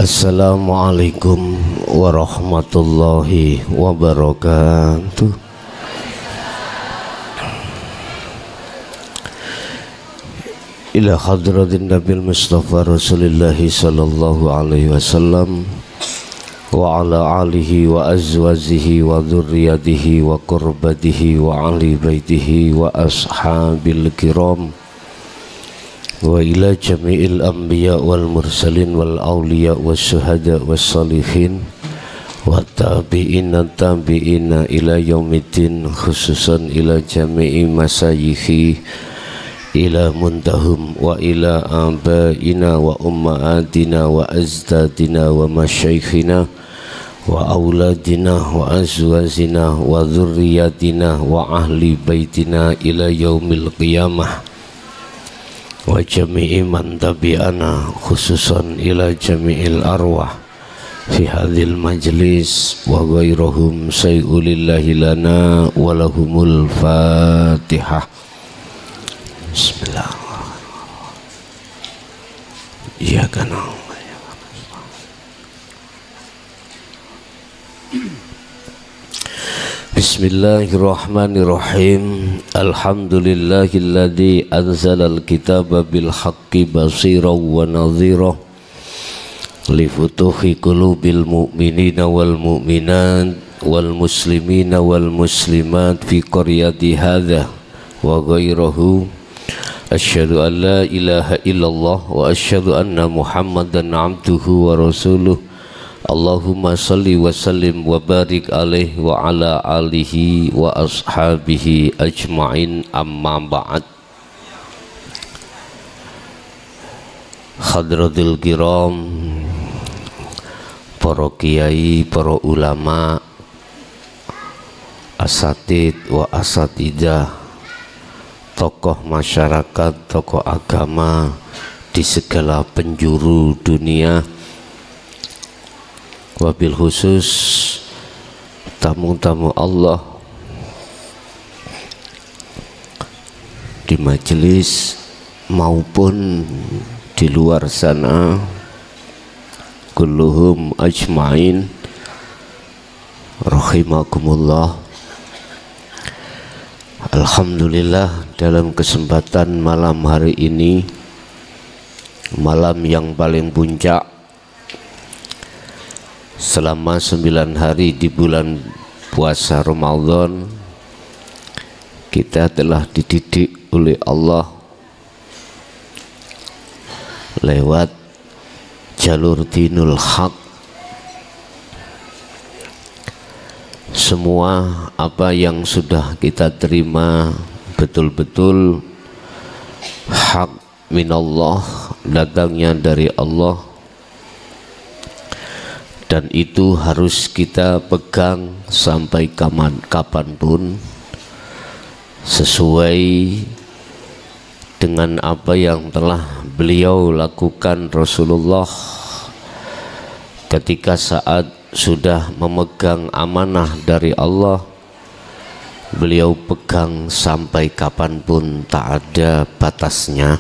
Assalamualaikum warahmatullahi wabarakatuh. Ila hadratin Nabil Mustafa Rasulillahi sallallahu alaihi wasallam wa ala alihi wa azwajihi wa dzurriyyatihi wa qurbatihi wa ahli baitihi wa ashabil kiram wa ila jami'il anbiya wal mursalin wal awliya was syuhada was salihin wa tabi'ina tabi'ina ila yaumiddin, khususan ila jami'i masayikhi ila muntahum wa ila abaina wa ummahatina wa azdadina wa masyaikhina wa auladina wa azwajina wa dzurriyyatina wa ahli baitina ila yaumil qiyamah wa jami'i man tabi'ana, khususan ila jami'il arwah fi hadhil majlis wa ghairuhum sayulillahi lana wa lahumul fatihah. Bismillahirrahmanirrahim. Ya kana Bismillahirrahmanirrahim. Alhamdulillahilladzi anzalal kitaba bil haqqi basiran wa nadhira li futuhi qulubil mu'minina wal mu'minat wal muslimina wal muslimat fi qaryati hadza wa ghairihi. Asyhadu an la ilaha illallah wa asyhadu anna Muhammadan abduhu wa rasuluh. Allahumma salli wa sallim wa barik alaihi wa ala alihi wa ashabihi ajma'in, amma ba'd. Hadratul kiram, para kiai, para ulama, asatid wa asatidah, tokoh masyarakat, tokoh agama di segala penjuru dunia, wabil khusus tamu-tamu Allah di majelis maupun di luar sana, kulluhum ajma'in rahimakumullah. Alhamdulillah, dalam kesempatan malam hari ini, malam yang paling puncak selama 9 hari di bulan puasa Ramadan, kita telah dididik oleh Allah lewat jalur dinul haq. Semua apa yang sudah kita terima betul-betul hak minallah, datangnya dari Allah, dan itu harus kita pegang sampai kapanpun sesuai dengan apa yang telah beliau lakukan Rasulullah ketika saat sudah memegang amanah dari Allah. Beliau pegang sampai kapanpun, tak ada batasnya,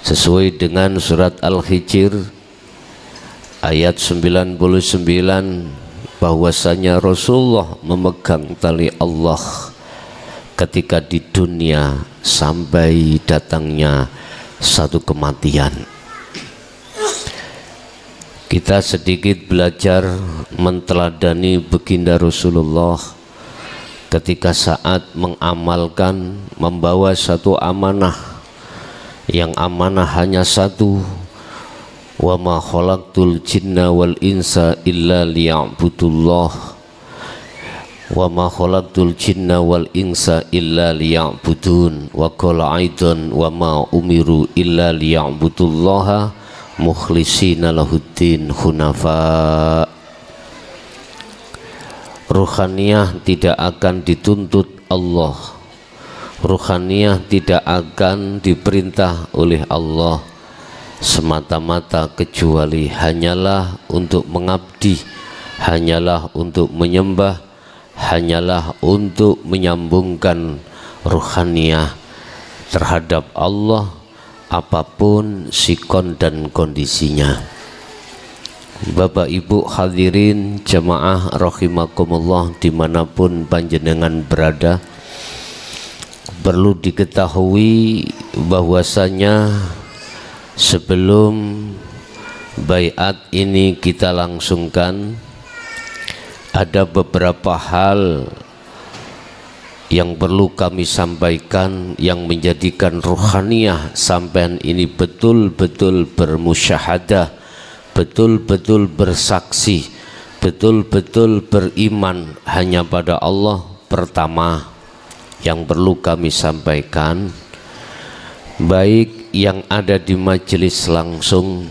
sesuai dengan surat Al-Hijr ayat 99, bahwasanya Rasulullah memegang tali Allah ketika di dunia sampai datangnya satu kematian. Kita sedikit belajar menteladani baginda Rasulullah ketika saat mengamalkan, membawa satu amanah, yang amanah hanya satu, wa ma khalaqtul jinna wal insa illa liya'budullah, wa ma khalaqtul jinna wal insa illa liya'budun, wa qala aidan wa ma umiru illa liya'budullaha mukhlisina lahuddin hunafa. Ruhaniyah tidak akan dituntut Allah, ruhaniyah tidak akan diperintah oleh Allah semata-mata kecuali hanyalah untuk mengabdi, hanyalah untuk menyembah, hanyalah untuk menyambungkan ruhaniyah terhadap Allah apapun sikon dan kondisinya. Bapak Ibu hadirin jamaah rahimakumullah dimanapun panjenengan berada, perlu diketahui bahwasanya sebelum baiat ini kita langsungkan, ada beberapa hal yang perlu kami sampaikan yang menjadikan ruhaniyah sampean ini betul-betul bermusyahadah, betul-betul bersaksi, betul-betul beriman hanya pada Allah. Pertama yang perlu kami sampaikan, baik yang ada di majelis langsung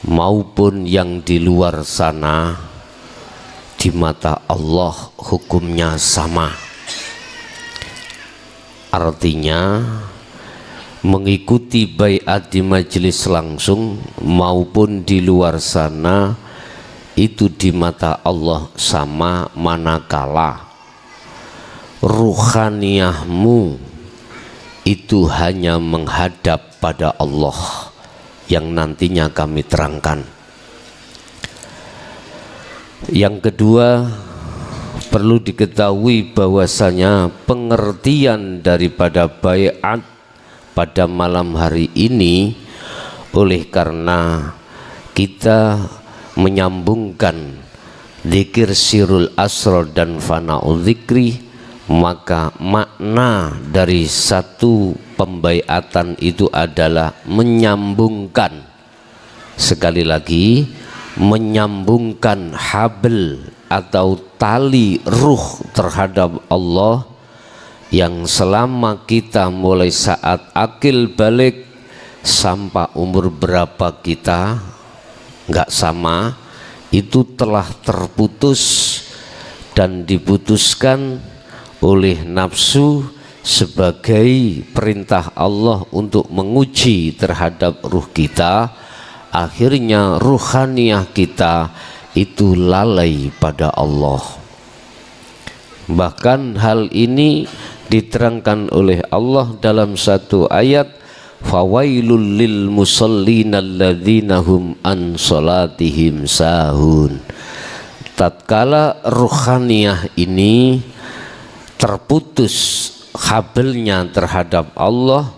maupun yang di luar sana, di mata Allah hukumnya sama. Artinya mengikuti baiat di majelis langsung maupun di luar sana itu di mata Allah sama, manakala ruhaniyahmu itu hanya menghadap pada Allah yang nantinya kami terangkan. Yang kedua, perlu diketahui bahwasanya pengertian daripada baiat pada malam hari ini, oleh karena kita menyambungkan zikir sirul asrar dan fana'ul zikri, maka makna dari satu pembaiatan itu adalah menyambungkan, sekali lagi menyambungkan habl atau tali ruh terhadap Allah yang selama kita mulai saat akil balik sampai umur berapa kita nggak sama, itu telah terputus dan diputuskan oleh nafsu sebagai perintah Allah untuk menguji terhadap ruh kita. Akhirnya ruhaniyah kita itu lalai pada Allah. Bahkan hal ini diterangkan oleh Allah dalam satu ayat, fawailul lil musallina alladzina hum an salatihim sahun. Tatkala ruhaniyah ini terputus habelnya terhadap Allah,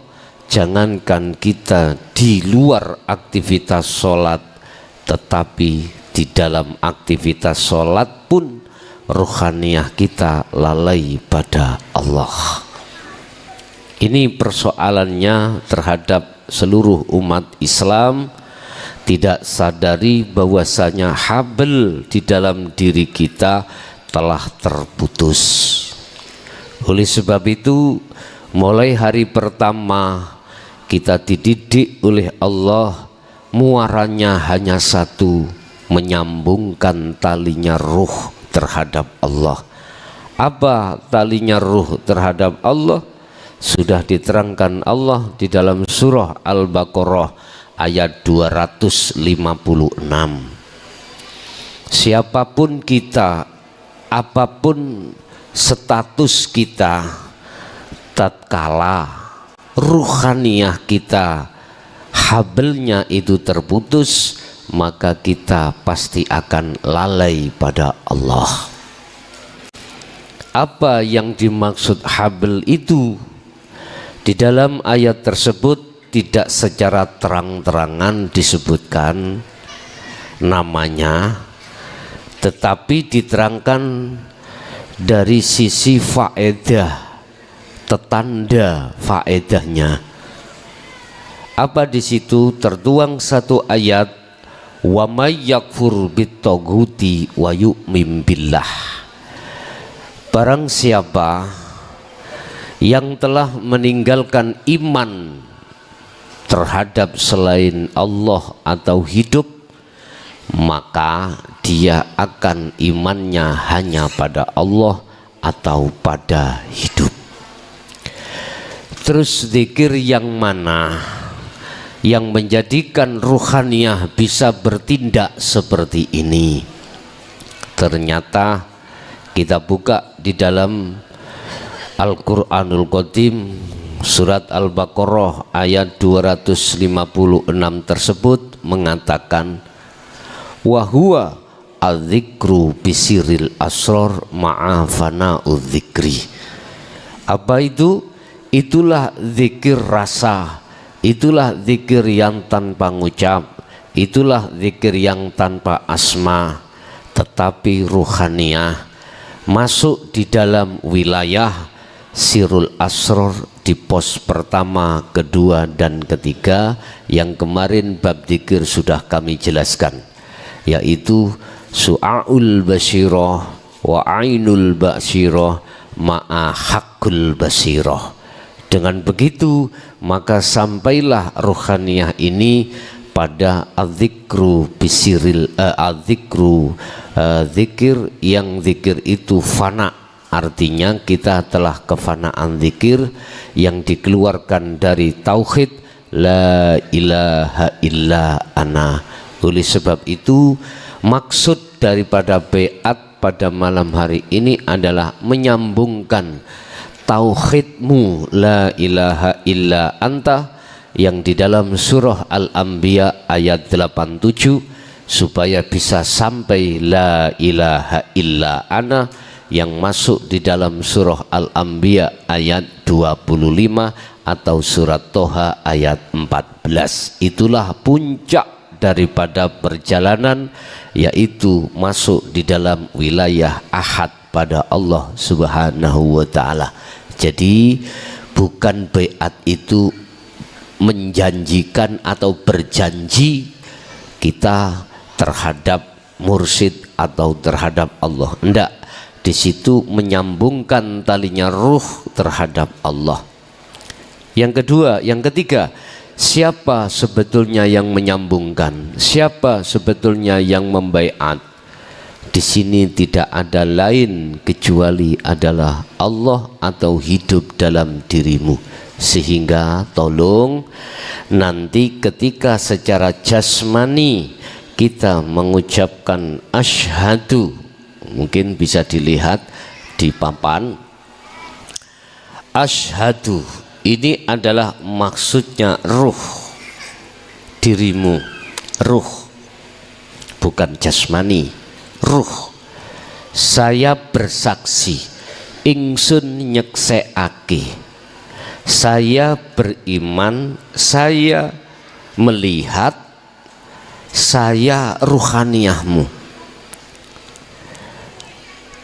jangankan kita di luar aktivitas sholat, tetapi di dalam aktivitas sholat pun ruhaniyah kita lalai pada Allah. Ini persoalannya terhadap seluruh umat Islam, tidak sadari bahwasanya habl di dalam diri kita telah terputus. Oleh sebab itu, mulai hari pertama kita dididik oleh Allah, muaranya hanya satu, menyambungkan talinya ruh terhadap Allah. Apa talinya ruh terhadap Allah? Sudah diterangkan Allah di dalam surah Al-Baqarah ayat 256. Siapapun kita, apapun status kita, tatkala ruhaniyah kita habelnya itu terputus, maka kita pasti akan lalai pada Allah. Apa yang dimaksud habl itu? Di dalam ayat tersebut tidak secara terang-terangan disebutkan namanya, tetapi diterangkan dari sisi faedah, tetanda faedahnya. Apa di situ tertuang satu ayat, wa may yakfur bit-taghuti wa yu'min billah. Barang siapa yang telah meninggalkan iman terhadap selain Allah atau hidup, maka dia akan imannya hanya pada Allah atau pada hidup. Terus zikir yang mana yang menjadikan ruhaniyah bisa bertindak seperti ini? Ternyata kita buka di dalam Al-Quranul Qadim surat Al-Baqarah ayat 256 tersebut mengatakan wa huwa adzikru bisiril asror ma'afana udzikri. Apa itu? Itulah zikir rasa, itulah zikir yang tanpa ngucap, itulah zikir yang tanpa asma tetapi ruhaniyah, masuk di dalam wilayah sirul asror di pos pertama, kedua dan ketiga yang kemarin bab zikir sudah kami jelaskan, yaitu su'aul basirah wa ainul basirah ma'a hakul basirah. Dengan begitu maka sampailah ruhaniyah ini pada adzikru bisiril adzikru, zikir yang zikir itu fana, artinya kita telah kefanaan zikir yang dikeluarkan dari tauhid la ilaha illa ana. Oleh sebab itu maksud daripada baiat pada malam hari ini adalah menyambungkan tauhidmu la ilaha illa anta yang di dalam surah Al-Anbiya ayat 87 supaya bisa sampai la ilaha illa ana yang masuk di dalam surah Al-Anbiya ayat 25 atau surat Toha ayat 14. Itulah puncak daripada perjalanan, yaitu masuk di dalam wilayah ahad pada Allah Subhanahu wa ta'ala. Jadi bukan baiat itu menjanjikan atau berjanji kita terhadap mursyid atau terhadap Allah. Enggak, di situ menyambungkan talinya ruh terhadap Allah. Yang kedua, yang ketiga, siapa sebetulnya yang menyambungkan? Siapa sebetulnya yang membaiat? Di sini tidak ada lain kecuali adalah Allah atau hidup dalam dirimu. Sehingga tolong nanti ketika secara jasmani kita mengucapkan asyhadu, mungkin bisa dilihat di papan, asyhadu ini adalah maksudnya ruh dirimu, ruh bukan jasmani, ruh. Saya bersaksi, ingsun nyekseake, saya beriman, saya melihat, saya ruhaniyahmu.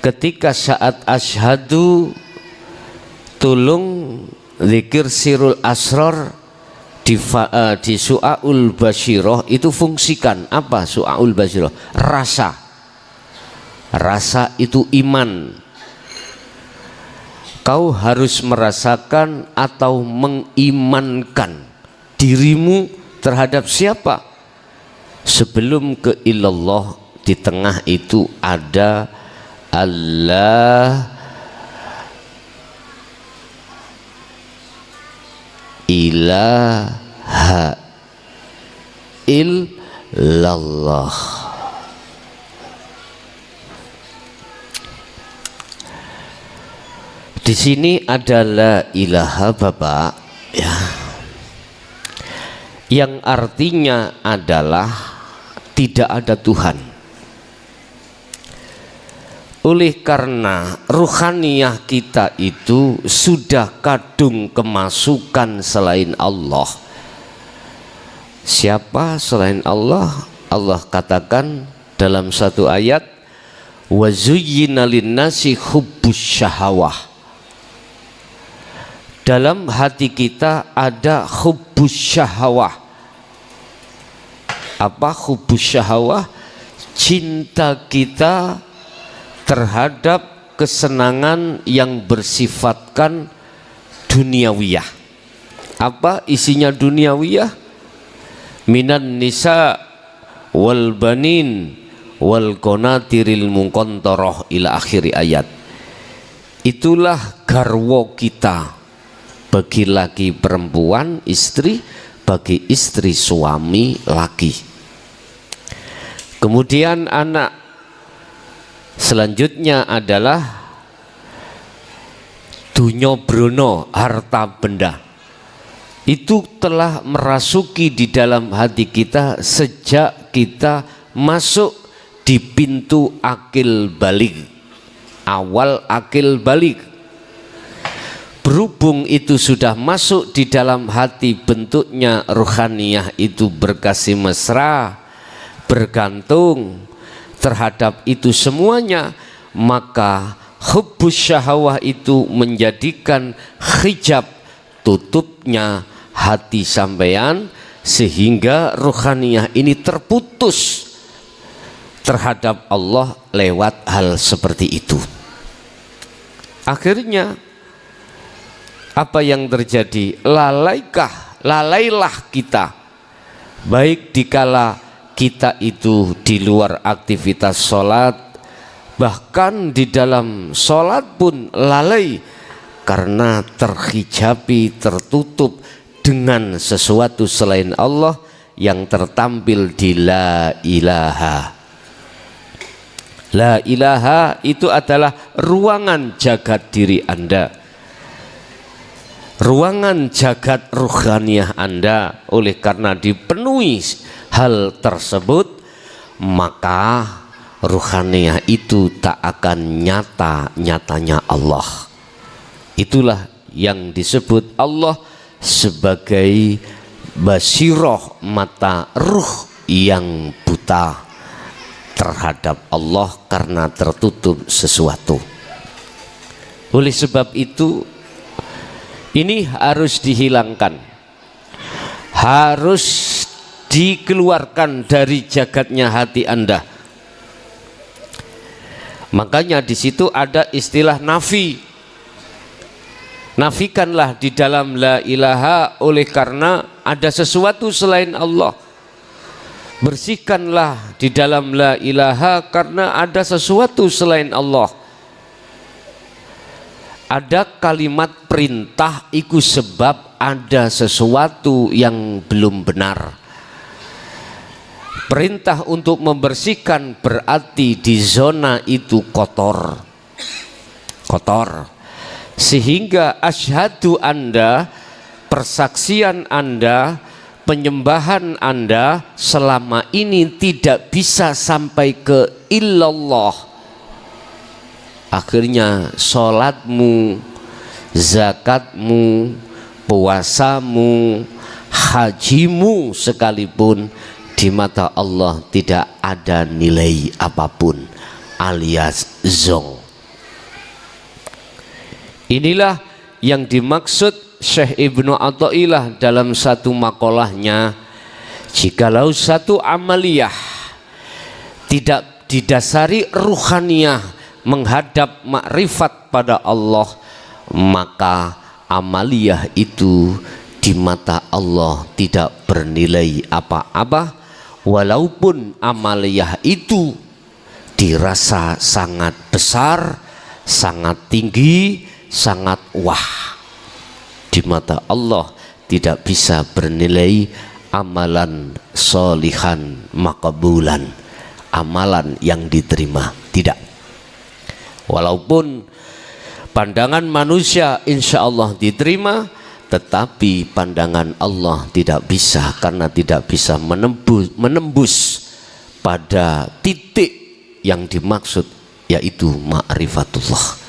Ketika saat asyhadu, tolong zikir sirul asror di su'aul basyiroh itu fungsikan apa? Su'aul basyiroh rasa, rasa itu iman. Kau harus merasakan atau mengimankan dirimu terhadap siapa? Sebelum ke ilallah, di tengah itu ada Allah ilaha illallah. Di sini adalah ilaha Bapak ya, yang artinya adalah tidak ada Tuhan. Oleh karena ruhaniyah kita itu sudah kadung kemasukan selain Allah. Siapa selain Allah? Allah katakan dalam satu ayat, wa zuyyina linnasi hubbus syahawah. Dalam hati kita ada hubbus syahawah. Apa hubbus syahawah? Cinta kita terhadap kesenangan yang bersifatkan duniawiyah. Apa isinya duniawiyah? Minan nisa wal banin wal qanatiril muqantarah ila akhir ayat. Itulah garwo kita. Bagi laki perempuan istri, bagi istri suami laki. Kemudian anak selanjutnya adalah dunya brono, harta benda. itu telah merasuki di dalam hati kita sejak kita masuk di pintu akil balik, awal akil balik. Berhubung itu sudah masuk di dalam hati, bentuknya ruhaniyah itu berkasih mesra, bergantung terhadap itu semuanya, maka hubbus syahwah itu menjadikan hijab, tutupnya hati sampean, sehingga ruhaniyah ini terputus terhadap Allah lewat hal seperti itu. Akhirnya apa yang terjadi? Lalailah kita, baik dikala kita itu di luar aktivitas sholat, bahkan di dalam sholat pun lalai karena terhijabi, tertutup dengan sesuatu selain Allah yang tertampil di la ilaha. La ilaha itu adalah ruangan jagat diri Anda, ruangan jagat ruhaniyah Anda. Oleh karena dipenuhi hal tersebut, maka ruhaniyah itu tak akan nyata-nyatanya Allah. Itulah yang disebut Allah sebagai basiroh, mata ruh yang buta terhadap Allah karena tertutup sesuatu. Oleh sebab itu ini harus dihilangkan, harus dikeluarkan dari jagatnya hati Anda. Makanya di situ ada istilah nafi. Nafikanlah di dalam la ilaha oleh karena ada sesuatu selain Allah. Bersihkanlah di dalam la ilaha karena ada sesuatu selain Allah. Ada kalimat perintah iku sebab ada sesuatu yang belum benar. Perintah untuk membersihkan berarti di zona itu kotor, sehingga asyhadu Anda, persaksian Anda, penyembahan Anda selama ini tidak bisa sampai ke illallah. Akhirnya sholatmu, zakatmu, puasamu, hajimu sekalipun di mata Allah tidak ada nilai apapun, alias zong. Inilah yang dimaksud Syekh Ibnu Athaillah dalam satu makolahnya. Jikalau satu amaliyah tidak didasari ruhaniyah menghadap makrifat pada Allah, maka amaliyah itu di mata Allah tidak bernilai apa-apa, walaupun amaliyah itu dirasa sangat besar, sangat tinggi, sangat wah. Di mata Allah tidak bisa bernilai amalan solihan maqbulan, amalan yang diterima, tidak. Walaupun pandangan manusia insya Allah diterima, tetapi pandangan Allah tidak bisa, karena tidak bisa menembus pada titik yang dimaksud, yaitu ma'rifatullah.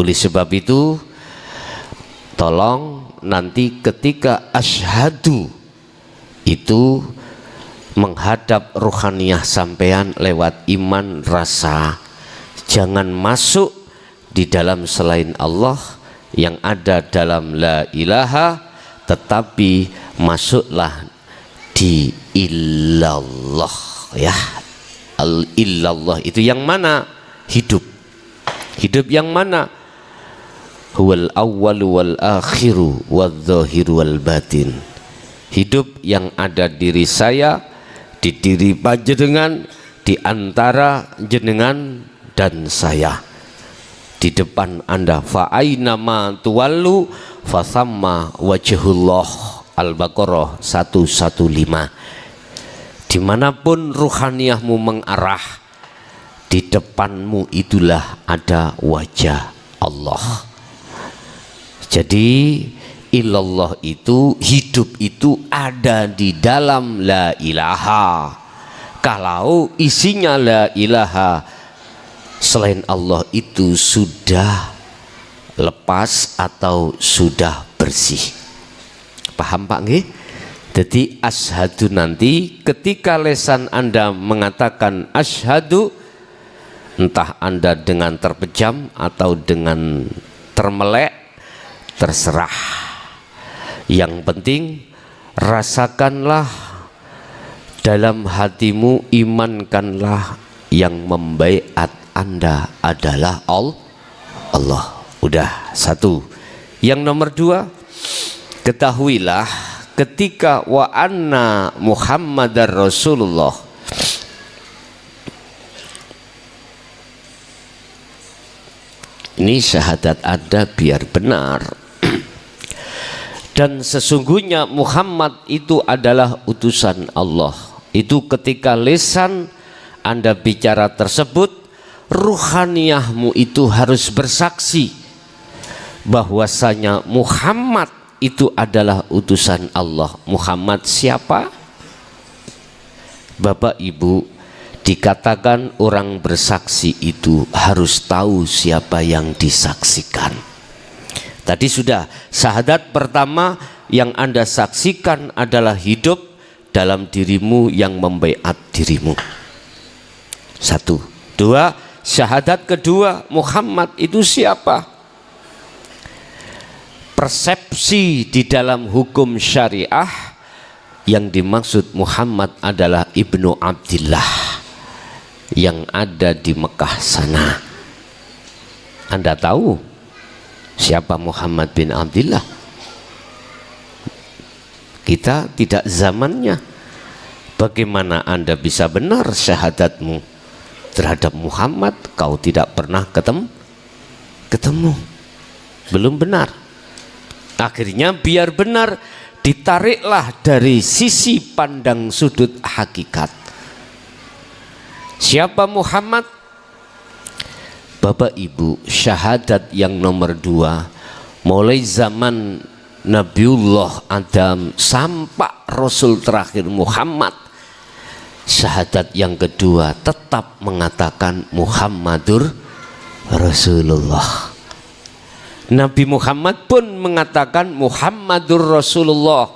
Oleh sebab itu, tolong nanti ketika asyhadu itu menghadap ruhaniyah sampean lewat iman rasa, jangan masuk di dalam selain Allah yang ada dalam la ilaha, tetapi masuklah di illallah, ya. Al illallah itu yang mana? Hidup yang mana? Huwal awwalu wal akhiru wal zahiru wal batin. Hidup yang ada diri saya, di diri panjenengan, di antara jenengan dan saya, di depan Anda. Fa aina ma tuwallu fa thamma wajhullah. Al-Baqarah 115. Dimanapun ruhaniyahmu mengarah, di depanmu itulah ada wajah Allah. Jadi illallah itu, hidup itu ada di dalam la ilaha. Kalau isinya la ilaha, selain Allah itu sudah lepas atau sudah bersih. Paham Pak nggih? Jadi asyhadu nanti ketika lesan Anda mengatakan asyhadu, entah Anda dengan terpejam atau dengan termelek, terserah. Yang penting rasakanlah dalam hatimu, imankanlah yang membaiat Anda adalah Allah. Udah satu. Yang nomor dua, ketahuilah ketika wa anna Muhammadar Rasulullah, ini syahadat ada biar benar. Dan sesungguhnya Muhammad itu adalah utusan Allah. Itu ketika lisan Anda bicara tersebut, ruhaniyahmu itu harus bersaksi bahwasanya Muhammad itu adalah utusan Allah. Muhammad siapa? Bapak Ibu, dikatakan orang bersaksi itu harus tahu siapa yang disaksikan. Tadi sudah, syahadat pertama yang Anda saksikan adalah hidup dalam dirimu yang membaiat dirimu. Satu. Dua, syahadat kedua, Muhammad itu siapa? Persepsi di dalam hukum syariah yang dimaksud Muhammad adalah Ibnu Abdillah yang ada di Mekah sana. Anda tahu siapa Muhammad bin Abdillah? Kita tidak zamannya. Bagaimana Anda bisa benar syahadatmu terhadap Muhammad? Kau tidak pernah ketemu. Belum benar. Akhirnya biar benar, ditariklah dari sisi pandang sudut hakikat. Siapa Muhammad? Bapak Ibu, syahadat yang nomor dua, mulai zaman Nabiullah Adam sampai Rasul terakhir Muhammad, syahadat yang kedua tetap mengatakan Muhammadur Rasulullah. Nabi Muhammad pun mengatakan Muhammadur Rasulullah,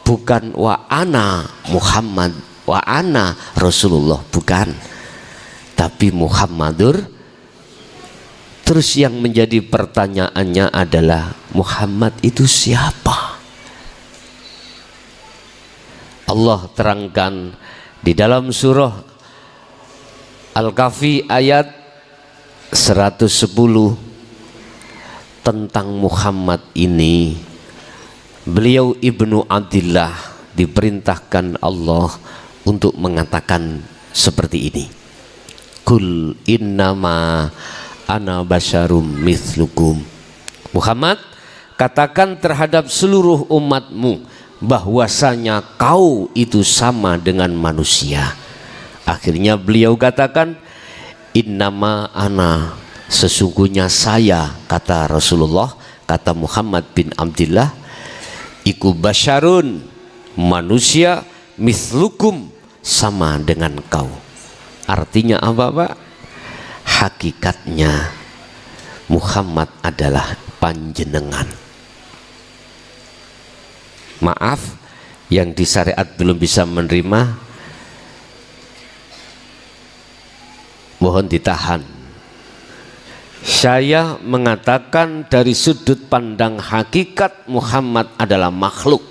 bukan wa ana Muhammad, wa ana Rasulullah, bukan, tapi Muhammadur. Terus yang menjadi pertanyaannya adalah Muhammad itu siapa? Allah terangkan di dalam surah Al-Kahfi ayat 110 tentang Muhammad ini. Beliau Ibnu Abdillah diperintahkan Allah untuk mengatakan seperti ini. Kul innama ana basyarum mithlukum. Muhammad, katakan terhadap seluruh umatmu bahwasanya kau itu sama dengan manusia. Akhirnya beliau katakan innama ana, sesungguhnya saya, kata Rasulullah, kata Muhammad bin Abdillah, iku basyarun, manusia, mithlukum, sama dengan kau. Artinya apa Pak? Hakikatnya Muhammad adalah panjenengan. Maaf yang di syariat belum bisa menerima, mohon ditahan. Saya mengatakan dari sudut pandang hakikat Muhammad adalah makhluk.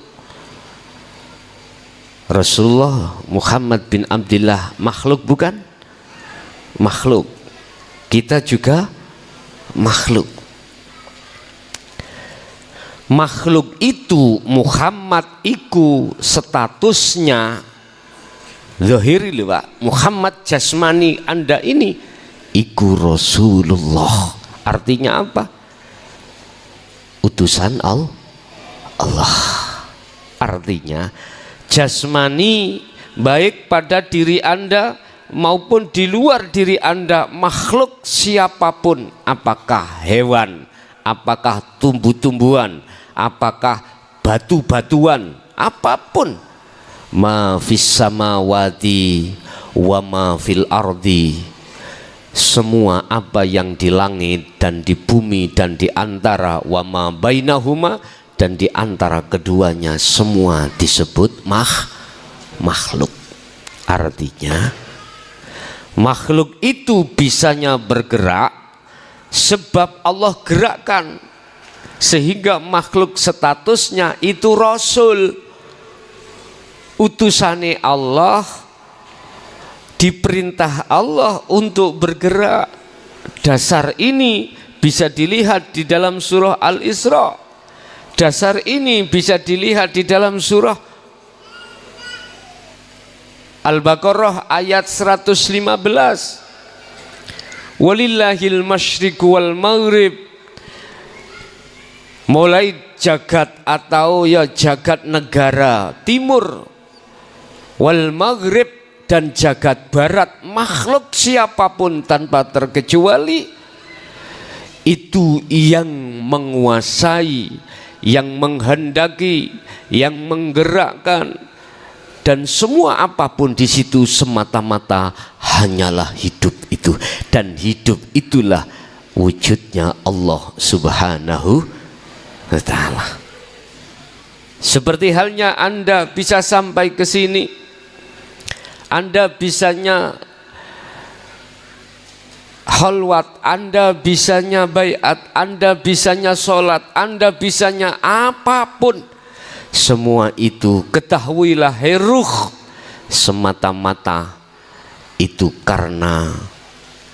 Rasulullah Muhammad bin Abdillah makhluk bukan? Makhluk. Kita juga makhluk. Makhluk itu Muhammad iku statusnya zahiri lho Pak. Muhammad jasmani Anda ini iku Rasulullah. Artinya apa? Utusan Allah. Artinya jasmani baik pada diri Anda maupun di luar diri Anda, makhluk siapapun, apakah hewan, apakah tumbuh-tumbuhan, apakah batu-batuan, apapun, ma fis samawati wa ma fil ardi, semua apa yang di langit dan di bumi dan di antara, wa ma bainahuma, dan di antara keduanya, semua disebut makhluk. Artinya makhluk itu bisanya bergerak sebab Allah gerakkan, sehingga makhluk statusnya itu rasul, utusane Allah, diperintah Allah untuk bergerak. Dasar ini bisa dilihat di dalam surah Al-Isra. Dasar ini bisa dilihat di dalam surah Al-Baqarah ayat 115. Walillahil masyriq wal maghrib, mulai jagat atau ya jagat negara timur, wal maghrib, dan jagat barat, makhluk siapapun tanpa terkecuali itu yang menguasai, yang menghendaki, yang menggerakkan. Dan semua apapun di situ semata-mata hanyalah hidup itu, dan hidup itulah wujudnya Allah Subhanahu wa ta'ala. Seperti halnya Anda bisa sampai ke sini, Anda bisanya khalwat, Anda bisanya baiat, Anda bisanya sholat, Anda bisanya apapun, semua itu ketahuilah heruh semata-mata itu karena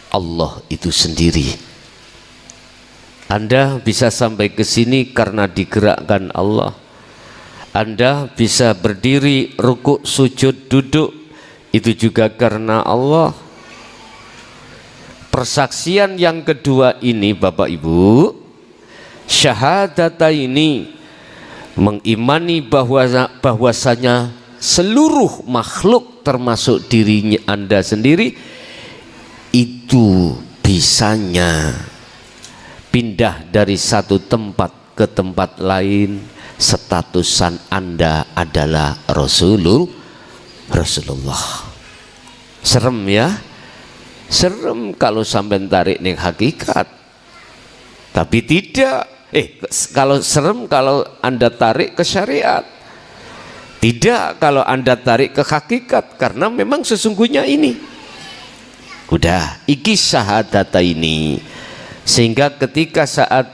Allah itu sendiri. Anda bisa sampai ke sini karena digerakkan Allah. Anda bisa berdiri, rukuk, sujud, duduk, itu juga karena Allah. Persaksian yang kedua ini Bapak Ibu, syahadata ini mengimani bahwasanya seluruh makhluk termasuk dirinya Anda sendiri itu bisanya pindah dari satu tempat ke tempat lain, statusan Anda adalah Rasulullah. Serem ya, serem kalau sampai tarik nih hakikat, tapi tidak. Kalau serem kalau Anda tarik ke syariat, tidak kalau Anda tarik ke hakikat, karena memang sesungguhnya ini udah iki syahadata ini. Sehingga ketika saat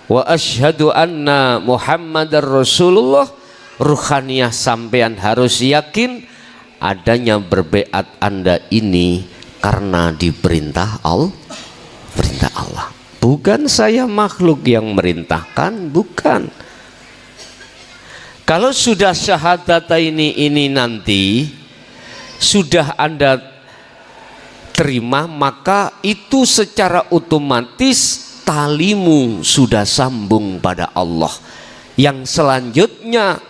wa asyhadu anna Muhammadar Rasulullah, ruhaniyah sampean harus yakin adanya berbeat Anda ini karena diperintah Allah. Bukan saya makhluk yang merintahkan, bukan. Kalau sudah syahadata ini nanti sudah Anda terima, maka itu secara otomatis talimu sudah sambung pada Allah. Yang selanjutnya,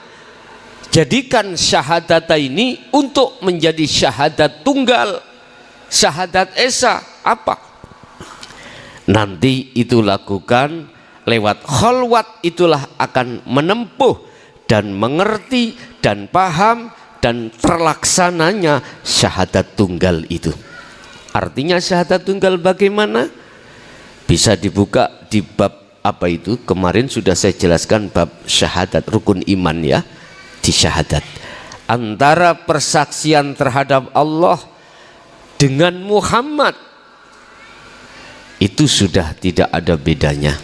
jadikan syahadata ini untuk menjadi syahadat tunggal, syahadat esa. Apa? Nanti itu lakukan lewat khalwat, itulah akan menempuh dan mengerti dan paham dan terlaksananya syahadat tunggal itu. Artinya syahadat tunggal bagaimana? Bisa dibuka di bab apa itu? Kemarin sudah saya jelaskan bab syahadat, rukun iman ya, di syahadat. Antara persaksian terhadap Allah dengan Muhammad itu sudah tidak ada bedanya.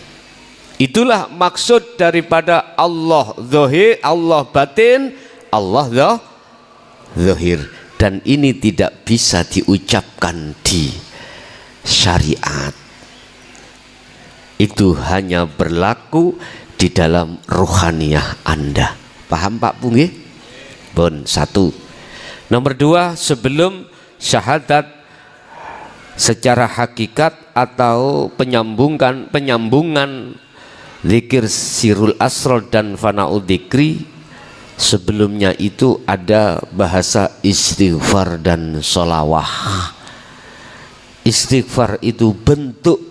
Itulah maksud daripada Allah zahir, Allah batin, Allah zahir. Dan ini tidak bisa diucapkan di syariat. Itu hanya berlaku di dalam ruhaniyah Anda. Paham Pak Punggi? Bon, satu. Nomor dua, sebelum syahadat secara hakikat atau penyambungan zikir sirul asror dan fana'ud dzikri, sebelumnya itu ada bahasa istighfar dan sholawah. Istighfar itu bentuk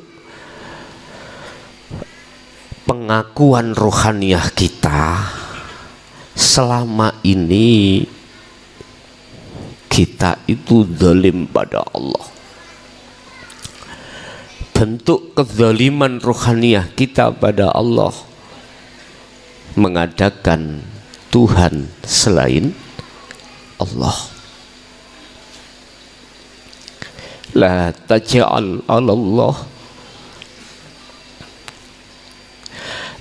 pengakuan rohaniah kita selama ini kita itu zalim pada Allah. Bentuk kezaliman rohaniah kita pada Allah mengadakan Tuhan selain Allah. La taj'al 'alallah,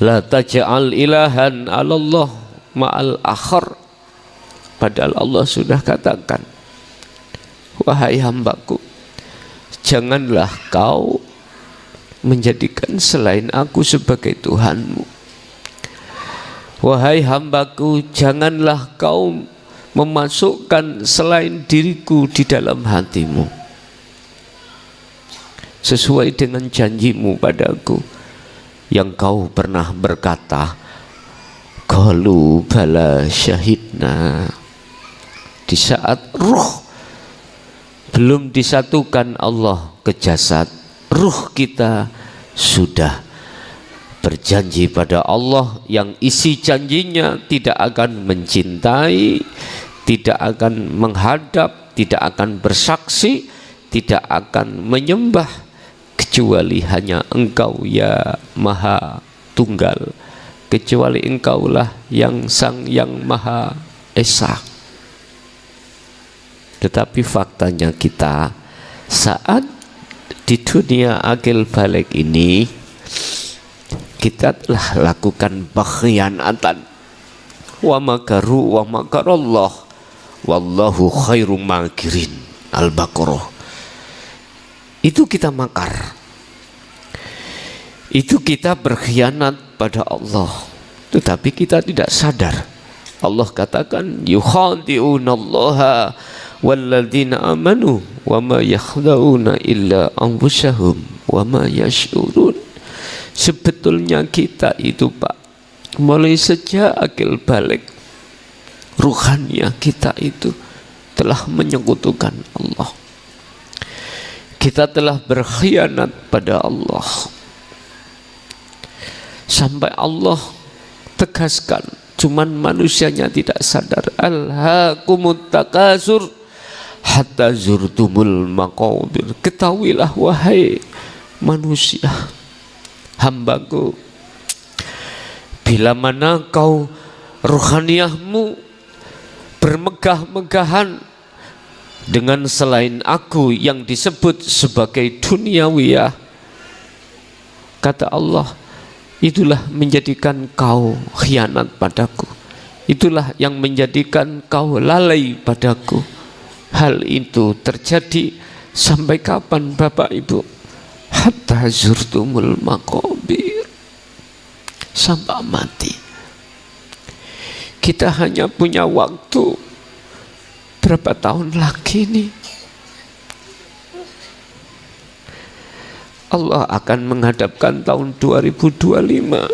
la taj'al ilahan 'alallah ma'al akhar. Padahal Allah sudah katakan, wahai hambaku, janganlah kau menjadikan selain aku sebagai Tuhanmu. Wahai hambaku, janganlah kau memasukkan selain diriku di dalam hatimu, sesuai dengan janjimu padaku yang kau pernah berkata, qalu bala syahidna. Di saat ruh belum disatukan Allah ke jasad, ruh kita sudah berjanji pada Allah yang isi janjinya tidak akan mencintai, tidak akan menghadap, tidak akan bersaksi, tidak akan menyembah kecuali hanya Engkau ya Maha Tunggal, kecuali Engkaulah yang Sang yang Maha Esa. Tetapi faktanya kita saat di dunia akil balik ini kita telah lakukan pengkhianatan. Wa makaru wa makarallah wallahu khairum makirin. Al-Baqarah. Itu kita makar, itu kita berkhianat pada Allah, tetapi kita tidak sadar. Allah katakan yukhadi'unallaha walladzina amanu wa ma yakhda'una illa anfusahum wa ma yash'urun. Sebetulnya kita itu Pak, mulai sejak akil balik, ruhaniah kita itu telah menyekutukan Allah. Kita telah berkhianat pada Allah, sampai Allah tegaskan, cuman manusianya tidak sadar. Alhaakumut takasur hatta zurtumul maqabir. Ketahuilah wahai manusia, hambaku, bila mana kau rohaniahmu bermegah-megahan dengan selain aku yang disebut sebagai duniawiyah, kata Allah, itulah menjadikan kau khianat padaku, itulah yang menjadikan kau lalai padaku. Hal itu terjadi sampai kapan Bapak Ibu? Hatta zurtumul maqabir, sampai mati. Kita hanya punya waktu berapa tahun lagi nih? Allah akan menghadapkan tahun 2025.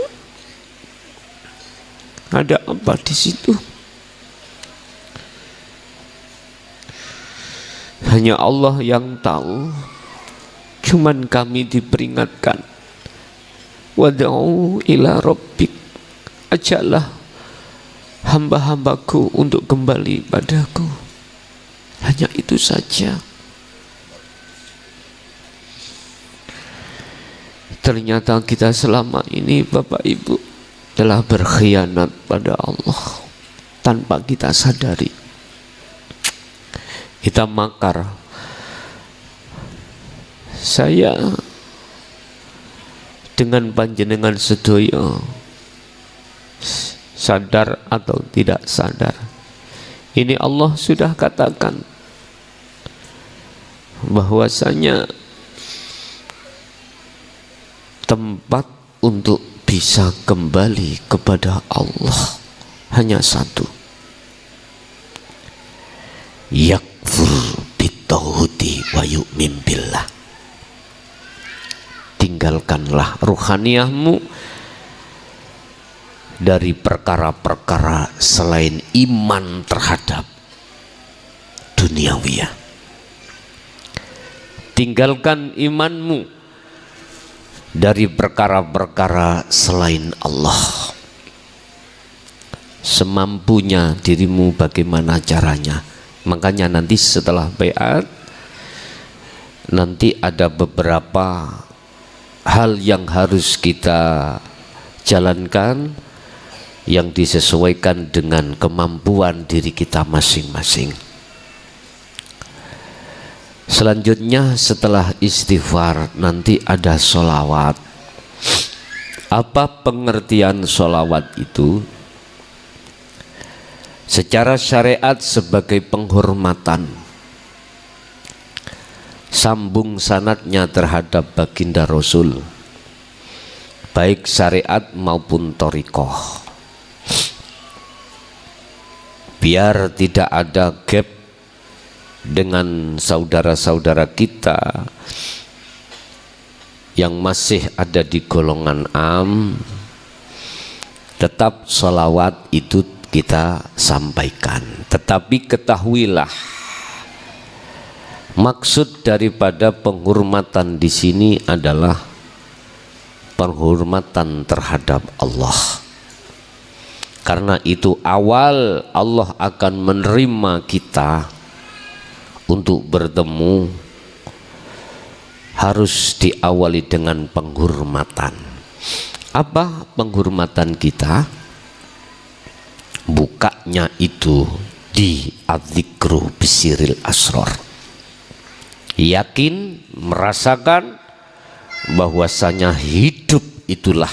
Ada apa di situ? Hanya Allah yang tahu. Cuman kami diperingatkan, wad'u ila rabbik, ajaklah hamba-hambaku untuk kembali padaku. Hanya itu saja. Ternyata kita selama ini Bapak Ibu telah berkhianat pada Allah tanpa kita sadari. Kita makar. Saya dengan panjenengan sedaya, sadar atau tidak sadar, ini Allah sudah katakan bahwasanya tempat untuk bisa kembali kepada Allah hanya satu, yakfur bitauhidi wa yu'min billah. Tinggalkanlah ruhaniahmu dari perkara-perkara selain iman terhadap duniawiyah. Tinggalkan imanmu dari perkara-perkara selain Allah. Semampunya dirimu bagaimana caranya. Makanya nanti setelah baiat nanti ada beberapa hal yang harus kita jalankan yang disesuaikan dengan kemampuan diri kita masing-masing. Selanjutnya setelah istighfar nanti ada sholawat. Apa pengertian sholawat itu? Secara syariat sebagai penghormatan, sambung sanadnya terhadap baginda Rasul, baik syariat maupun thariqah, biar tidak ada gap dengan saudara-saudara kita yang masih ada di golongan am. Tetap sholawat itu kita sampaikan, tetapi ketahuilah maksud daripada penghormatan di sini adalah penghormatan terhadap Allah. Karena itu awal Allah akan menerima kita untuk bertemu harus diawali dengan penghormatan. Apa penghormatan kita? Bukanya itu di adzikru bisiril asror. Yakin, merasakan bahwasanya hidup itulah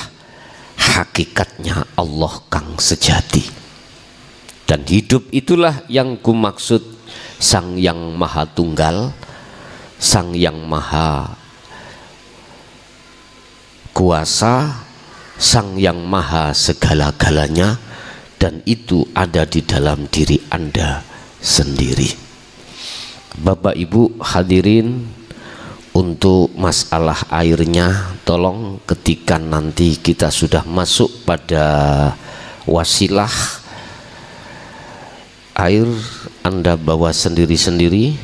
hakikatnya Allah kang sejati, dan hidup itulah yang kumaksud Sang Yang Maha Tunggal, Sang Yang Maha Kuasa, Sang Yang Maha segala-galanya, dan itu ada di dalam diri Anda sendiri. Bapak Ibu hadirin, untuk masalah airnya tolong ketika nanti kita sudah masuk pada wasilah air, Anda bawa sendiri-sendiri,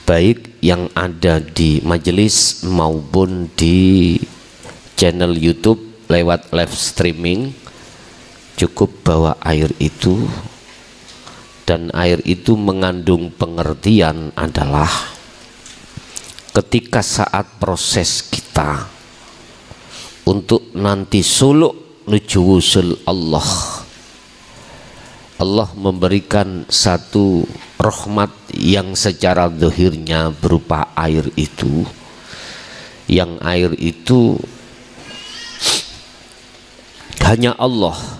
baik yang ada di majelis maupun di channel YouTube lewat live streaming. Cukup bawa air itu, dan air itu mengandung pengertian adalah ketika saat proses kita untuk nanti suluk menuju wusul Allah, Allah memberikan satu rahmat yang secara zahirnya berupa air itu, yang air itu hanya Allah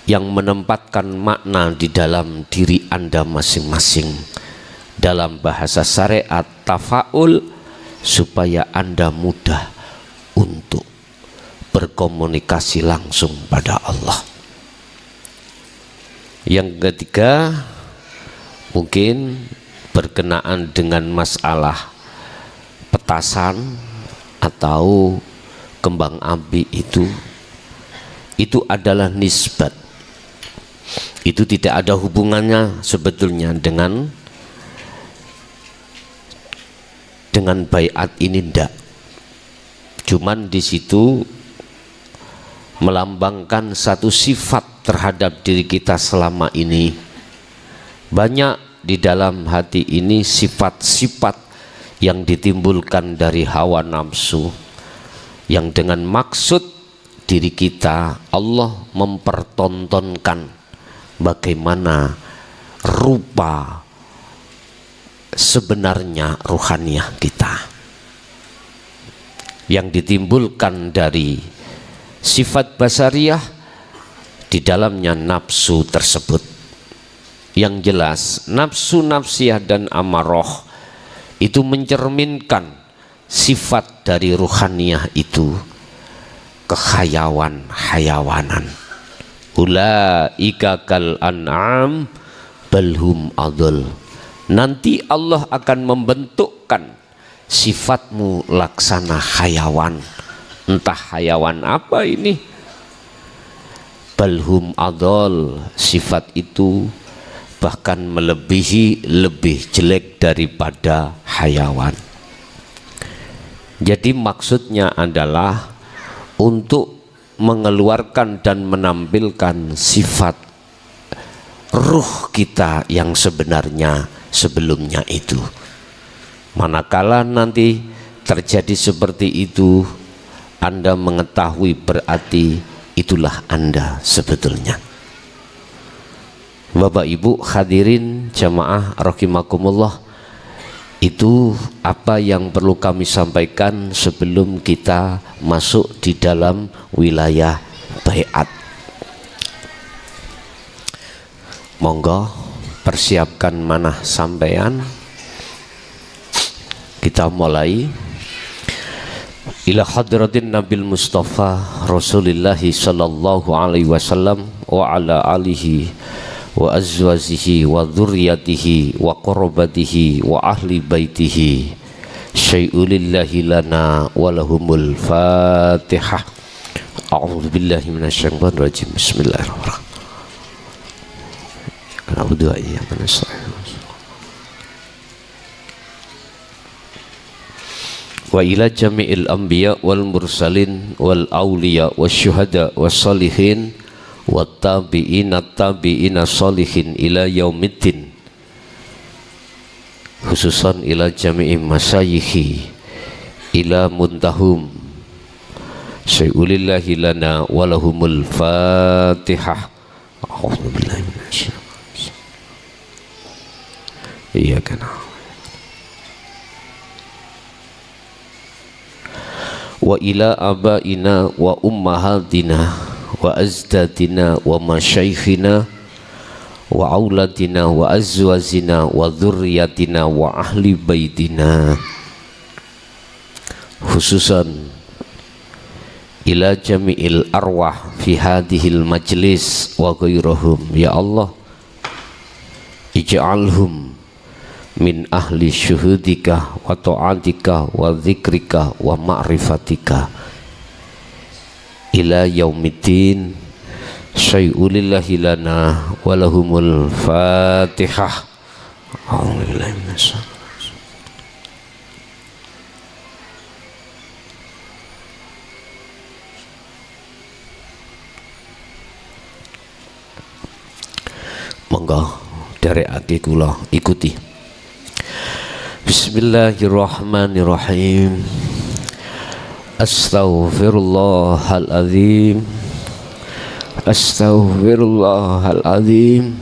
yang menempatkan makna di dalam diri Anda masing-masing. Dalam bahasa syariat tafaul, supaya Anda mudah untuk berkomunikasi langsung pada Allah. Yang ketiga, mungkin berkenaan dengan masalah petasan atau kembang api itu adalah nisbat. Itu tidak ada hubungannya sebetulnya dengan baiat ini, ndak. Cuman di situ melambangkan satu sifat terhadap diri kita selama ini. Banyak di dalam hati ini sifat-sifat yang ditimbulkan dari hawa nafsu, yang dengan maksud diri kita Allah mempertontonkan bagaimana rupa sebenarnya ruhaniyah kita, yang ditimbulkan dari sifat basariyah di dalamnya nafsu tersebut. Yang jelas nafsu nafsiyah dan amarah itu mencerminkan sifat dari ruhaniyah itu, kehayawanan. Ulaika kal an'am balhum adul. Nanti Allah akan membentukkan sifatmu laksana hayawan. Entah hayawan apa ini. Balhum adul, sifat itu bahkan lebih jelek daripada hayawan. Jadi maksudnya adalah untuk mengeluarkan dan menampilkan sifat ruh kita yang sebenarnya sebelumnya itu. Manakala nanti terjadi seperti itu, Anda mengetahui berarti itulah Anda sebetulnya. Bapak Ibu hadirin jamaah rahimakumullah, itu apa yang perlu kami sampaikan sebelum kita masuk di dalam wilayah baiat. Monggo persiapkan manah sampean, kita mulai. Ila hadratin Nabil Mustafa Rasulillahi sallallahu alaihi wasallam wa ala alihi wa azwajihi wa dzurriyyatihi wa qurabatihi wa ahli baitihi syai'ulillahi lana wa lahumul Fatihah. A'udzu billahi minasyaitonir rajim. Bismillahirrahmanirrahim. A'udzu billahi minasyaitonir wa ila jami'il anbiya wal mursalin wal awliya wasyuhada wassalihin wattabi'ina tabi'ina salihin ila yaumiddin, khususan ila jami'i masyayikhi ila muntahum syai'ulillahi lana walahumul Fatihah. A'udzu billahi minasyaitonir rajim. Iyyaka na'budu wa ila abaina wa ummahatina wa azdadina wa masyaikhina wa auladina wa azwazina wa dzurriyyatina wa ahli baitina, khususan ila jami'il arwah fi hadhil majlis wa ghairahum. Ya Allah, ij'alhum min ahli syuhudika wa ta'atika wa dzikrika wa ma'rifatika ila yaumiddin syai'ulillahi lana wa lahumul Fatihah. A'udzubillahi minasyaitonir rajim. Monggo dari ati kula ikuti. Bismillahirrahmanirrahim. Astaghfirullahaladzim, astaghfirullahaladzim,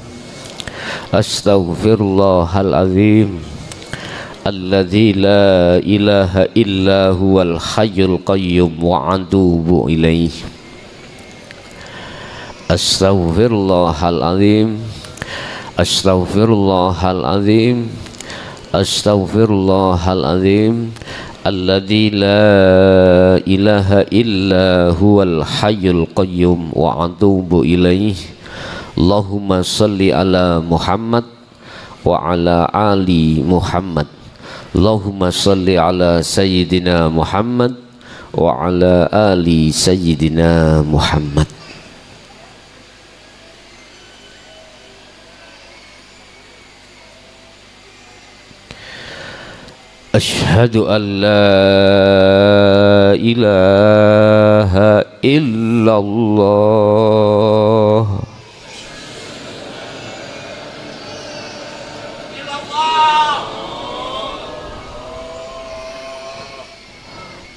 astaghfirullahaladzim, alladzi la ilaha illa huwal hayyul qayyum wa atubu ilaih. Astaghfirullahaladzim, astaghfirullahaladzim, astaghfirullahaladzim, alladzi la ilaha illa huwal hayyul qayyum wa atubu ilaih. Allahumma salli ala Muhammad wa ala ali Muhammad. Allahumma salli ala sayyidina Muhammad wa ala ali sayyidina Muhammad. Asyhadu an la ilaha illallah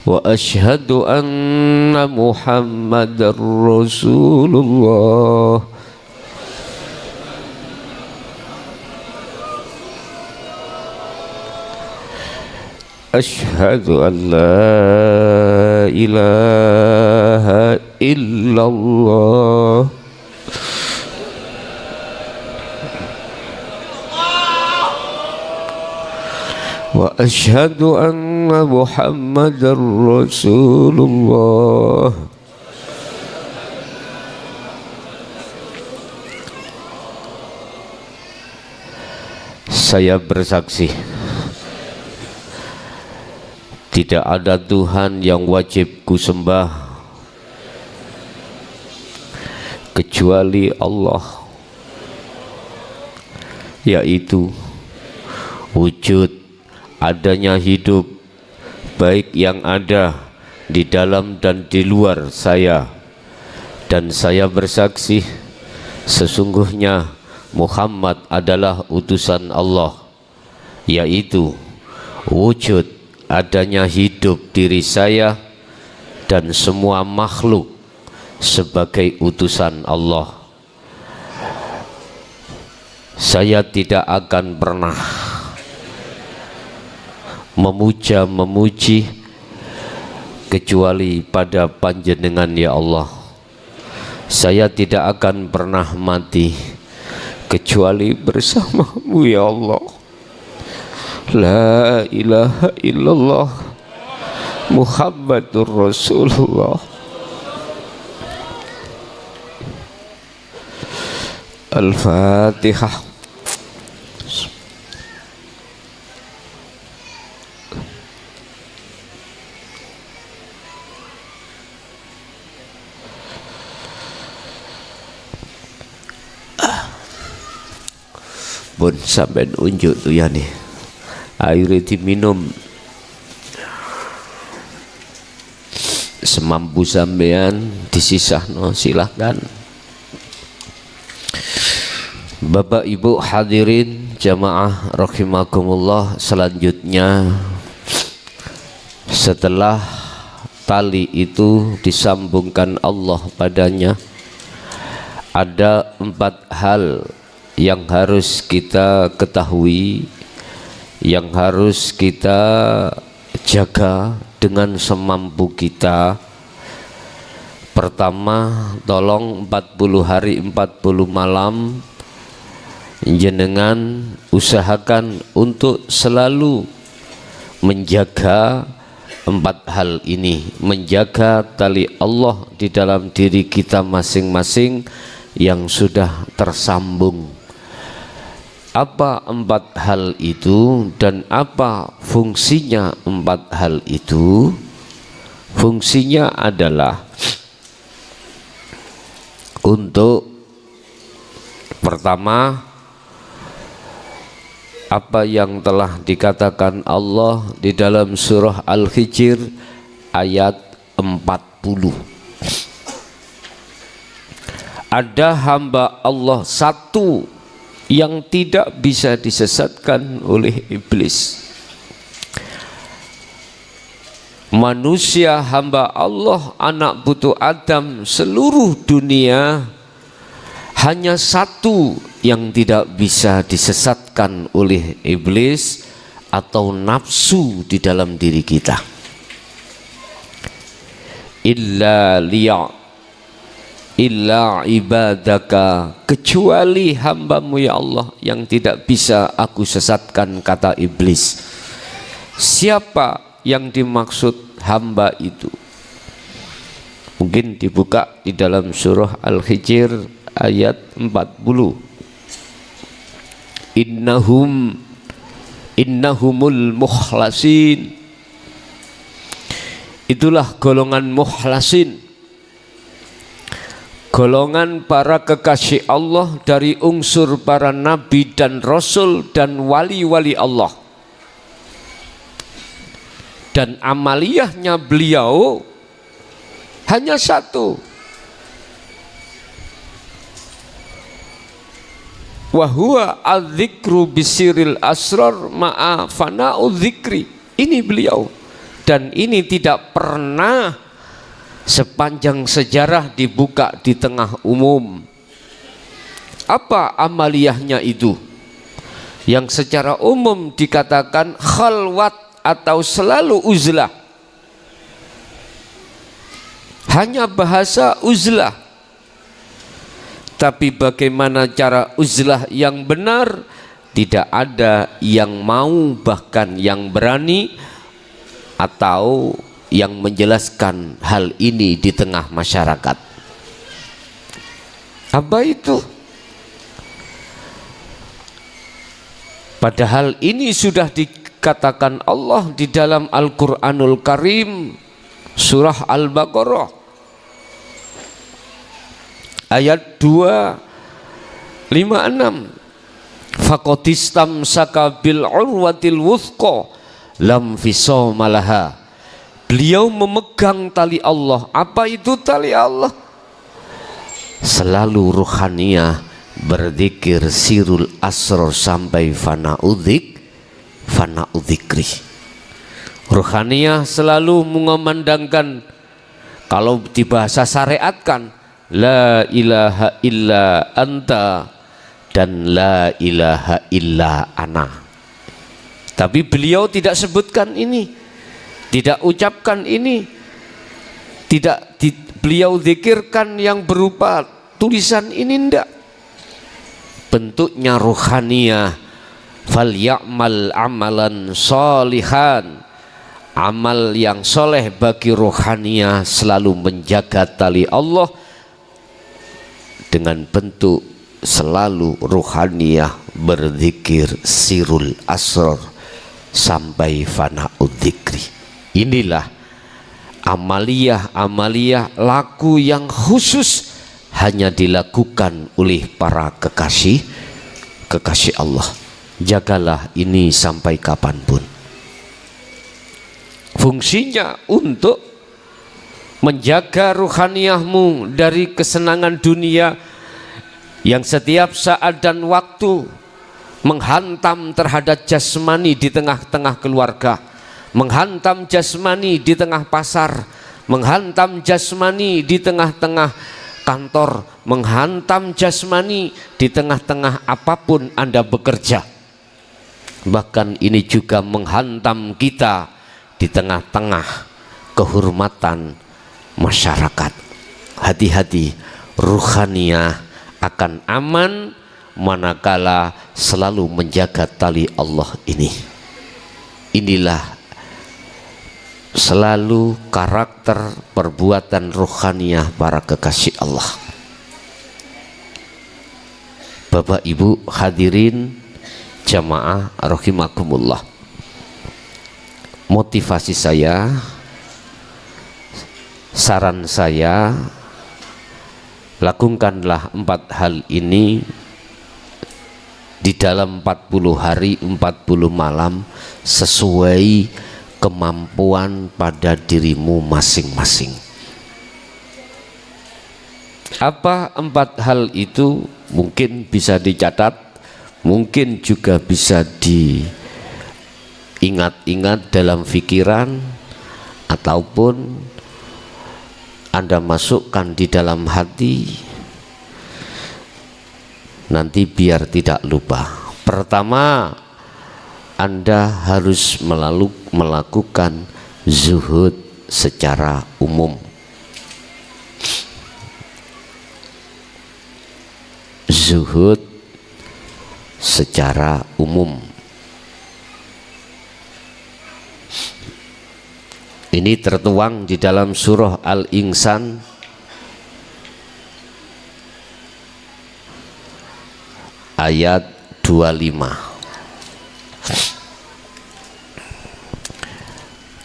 wa asyhadu anna Muhammadar Rasulullah. Asyhadu an la ilaha illallah wa asyhadu anna Muhammadar Rasulullah. Saya bersaksi tidak ada Tuhan yang wajib kusembah kecuali Allah, yaitu wujud, adanya hidup, baik yang ada di dalam dan di luar saya, dan saya bersaksi sesungguhnya Muhammad adalah utusan Allah, yaitu wujud adanya hidup diri saya dan semua makhluk sebagai utusan Allah. Saya tidak akan pernah memuji kecuali pada panjenengan ya Allah. Saya tidak akan pernah mati kecuali bersamamu ya Allah. La ilaha illallah Muhammadur Rasulullah. Al-Fatihah. Pun sampai unjuk tuh ya nih, airnya diminum semampu sampean, disisahno silahkan. Bapak Ibu hadirin jamaah rahimakumullah, selanjutnya setelah tali itu disambungkan Allah padanya, ada 4 hal yang harus kita ketahui, yang harus kita jaga dengan semampu kita. Pertama, tolong 40 hari 40 malam jenengan usahakan untuk selalu menjaga 4 hal ini, menjaga tali Allah di dalam diri kita masing-masing yang sudah tersambung. Apa 4 hal itu dan apa fungsinya 4 hal itu? Fungsinya adalah untuk pertama, apa yang telah dikatakan Allah di dalam surah Al-Hijr ayat 40. Ada hamba Allah satu yang tidak bisa disesatkan oleh iblis. Manusia hamba Allah, anak putu Adam seluruh dunia, hanya satu yang tidak bisa disesatkan oleh iblis atau nafsu di dalam diri kita. Illa ibadaka, kecuali hambamu ya Allah yang tidak bisa aku sesatkan, kata iblis. Siapa yang dimaksud hamba itu? Mungkin dibuka di dalam surah Al-Hijr ayat 40. Innahumul mukhlasin. Itulah golongan mukhlasin, golongan para kekasih Allah dari unsur para nabi dan rasul dan wali-wali Allah. Dan amaliyahnya beliau hanya satu, wa huwa adzikru bisiril asrar ma'a fana'u dzikri. Ini beliau, dan ini tidak pernah sepanjang sejarah dibuka di tengah umum. Apa amaliyahnya itu? Yang secara umum dikatakan khalwat atau selalu uzlah. Hanya bahasa uzlah. Tapi bagaimana cara uzlah yang benar? Tidak ada yang mau, bahkan yang berani atau yang menjelaskan hal ini di tengah masyarakat. Apa itu? Padahal ini sudah dikatakan Allah di dalam Al-Quranul Karim, surah Al-Baqarah ayat 256. Faqatistamsaka bil urwatil wuthqa lam fisama laha Beliau memegang tali Allah. Apa itu tali Allah? Selalu ruhaniyah berzikir sirul asror sampai fana'udzikri. Ruhaniyah selalu mengumandangkan, kalau dibahasa syariatkan, la ilaha illa anta dan la ilaha illa ana. Tapi beliau tidak sebutkan ini, tidak ucapkan ini, beliau zikirkan yang berupa tulisan ini, enggak. Bentuknya ruhaniyah. Fal ya'mal amalan solihan, amal yang soleh bagi ruhaniyah selalu menjaga tali Allah dengan bentuk selalu ruhaniyah berzikir sirul asror sampai fana'udzikri. Inilah amaliyah laku yang khusus hanya dilakukan oleh para kekasih Allah. Jagalah ini sampai kapanpun. Fungsinya untuk menjaga ruhaniyahmu dari kesenangan dunia yang setiap saat dan waktu menghantam terhadap jasmani di tengah-tengah keluarga, menghantam jasmani di tengah pasar, menghantam jasmani di tengah-tengah kantor, menghantam jasmani di tengah-tengah apapun Anda bekerja. Bahkan ini juga menghantam kita di tengah-tengah kehormatan masyarakat. Hati-hati, ruhaniyah akan aman manakala selalu menjaga tali Allah ini. Inilah selalu karakter perbuatan ruhaniyah para kekasih Allah. Bapak Ibu hadirin jamaah rahimakumullah. Motivasi saya, saran saya, lakukanlah 4 hal ini di dalam 40 hari 40 malam sesuai kemampuan pada dirimu masing-masing. Apa 4 hal itu? Mungkin bisa dicatat, mungkin juga bisa diingat-ingat dalam pikiran, ataupun Anda masukkan di dalam hati, nanti biar tidak lupa. Pertama, Anda harus melakukan zuhud secara umum. Zuhud secara umum. Ini tertuang di dalam surah Al-Insan ayat 25.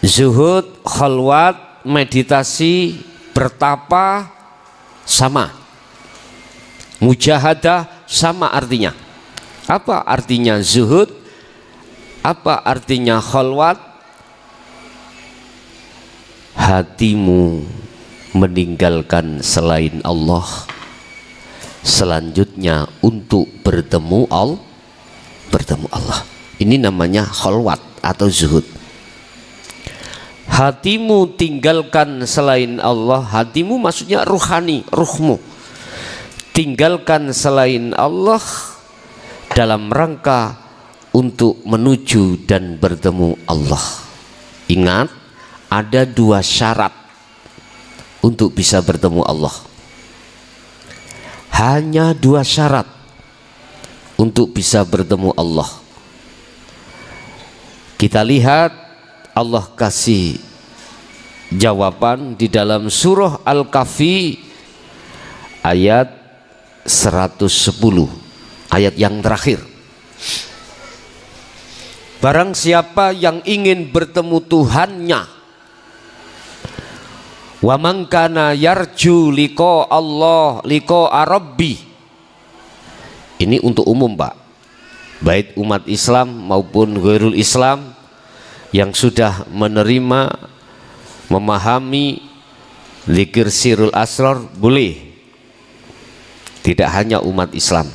Zuhud, khalwat, meditasi, bertapa sama. Mujahadah sama artinya. Apa artinya zuhud? Apa artinya khalwat? Hatimu meninggalkan selain Allah, selanjutnya untuk bertemu Allah. Ini namanya khalwat atau zuhud. Hatimu tinggalkan selain Allah. Hatimu maksudnya ruhani, ruhmu. Tinggalkan selain Allah dalam rangka untuk menuju dan bertemu Allah. Ingat, ada 2 syarat untuk bisa bertemu Allah. Hanya 2 syarat untuk bisa bertemu Allah. Kita lihat Allah kasih jawaban di dalam surah Al-Kahfi ayat 110, ayat yang terakhir. Barang siapa yang ingin bertemu Tuhannya, wa man kana yarju liqa Allah liqa rabbi. Ini untuk umum, Pak. Baik umat Islam maupun ghairul Islam yang sudah menerima memahami zikir sirul asrar boleh, tidak hanya umat Islam.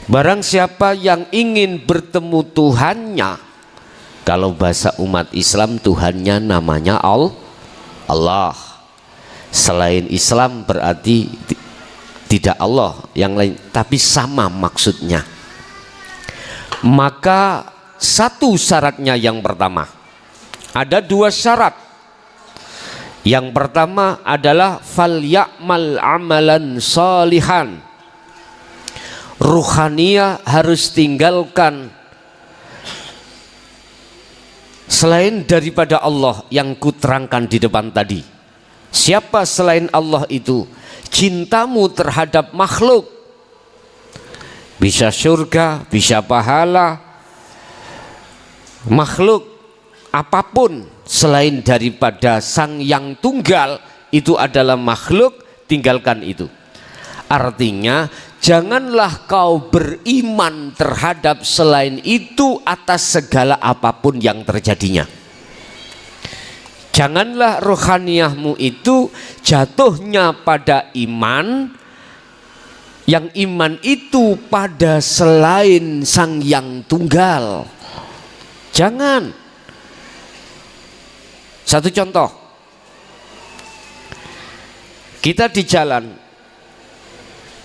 Barang siapa yang ingin bertemu Tuhannya, kalau bahasa umat Islam Tuhannya namanya Allah. Selain Islam berarti tidak Allah yang lain, tapi sama maksudnya. Maka satu syaratnya yang pertama, ada dua syarat. Yang pertama adalah fal ya'mal amalan salihan. Ruhaniyah harus tinggalkan selain daripada Allah yang kuterangkan di depan tadi. Siapa selain Allah itu? Cintamu terhadap makhluk, bisa surga, bisa pahala. Makhluk apapun selain daripada Sang Yang Tunggal itu adalah makhluk, tinggalkan itu. Artinya janganlah kau beriman terhadap selain itu atas segala apapun yang terjadinya. Janganlah rohaniyahmu itu jatuhnya pada iman, yang iman itu pada selain Sang Yang Tunggal. Jangan. Satu contoh, kita di jalan,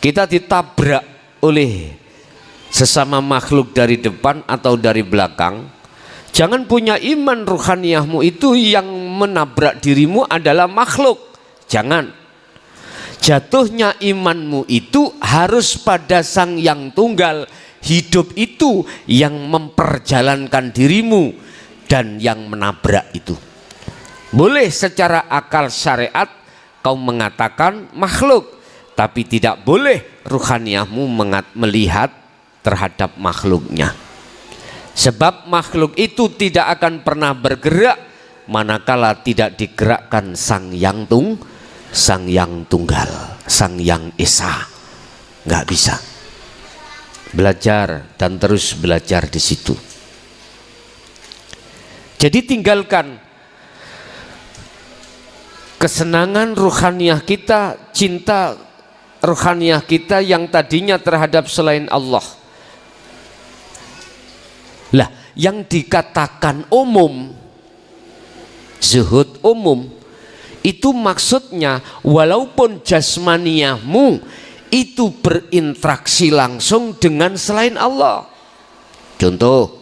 kita ditabrak oleh sesama makhluk dari depan atau dari belakang. Jangan punya iman ruhaniyahmu itu yang menabrak dirimu adalah makhluk. Jangan. Jatuhnya imanmu itu harus pada Sang Yang Tunggal. Hidup itu yang memperjalankan dirimu dan yang menabrak itu. Boleh secara akal syariat kau mengatakan makhluk, tapi tidak boleh ruhaniyahmu melihat terhadap makhluknya. Sebab makhluk itu tidak akan pernah bergerak manakala tidak digerakkan Sang Yang Tunggal, Sang Yang Esa. Nggak bisa. Belajar dan terus belajar di situ. Jadi tinggalkan kesenangan ruhaniyah kita, cinta ruhaniyah kita yang tadinya terhadap selain Allah. Lah, yang dikatakan umum, zuhud umum, itu maksudnya walaupun jasmaniyahmu itu berinteraksi langsung dengan selain Allah. Contoh,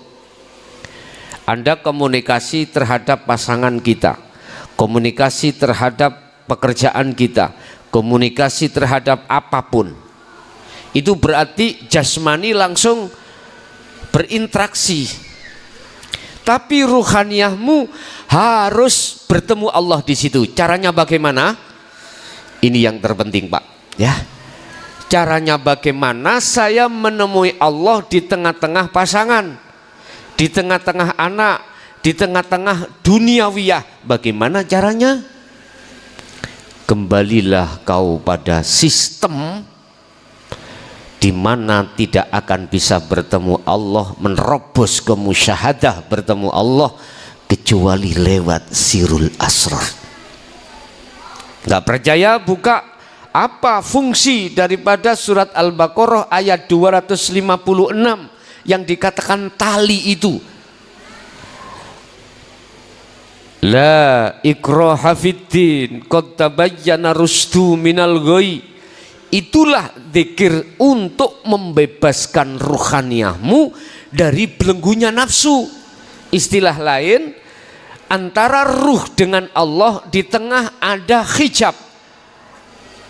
Anda komunikasi terhadap pasangan kita, komunikasi terhadap pekerjaan kita, komunikasi terhadap apapun, itu berarti jasmani langsung berinteraksi. Tapi ruhaniyahmu harus bertemu Allah di situ. Caranya bagaimana? Ini yang terpenting, Pak, ya. Caranya bagaimana saya menemui Allah di tengah-tengah pasangan, di tengah-tengah anak, di tengah-tengah duniawiyah. Bagaimana caranya? Kembalilah kau pada sistem di mana tidak akan bisa bertemu Allah, menerobos ke musyahadah bertemu Allah kecuali lewat sirul asrar. Nggak percaya? Buka apa fungsi daripada surat Al-Baqarah ayat 256 yang dikatakan tali itu. La ikraha fiddin qad tabayyana rusdu minal ghoi. Itulah zikir untuk membebaskan ruhaniyahmu dari belenggunya nafsu. Istilah lain, antara ruh dengan Allah di tengah ada hijab,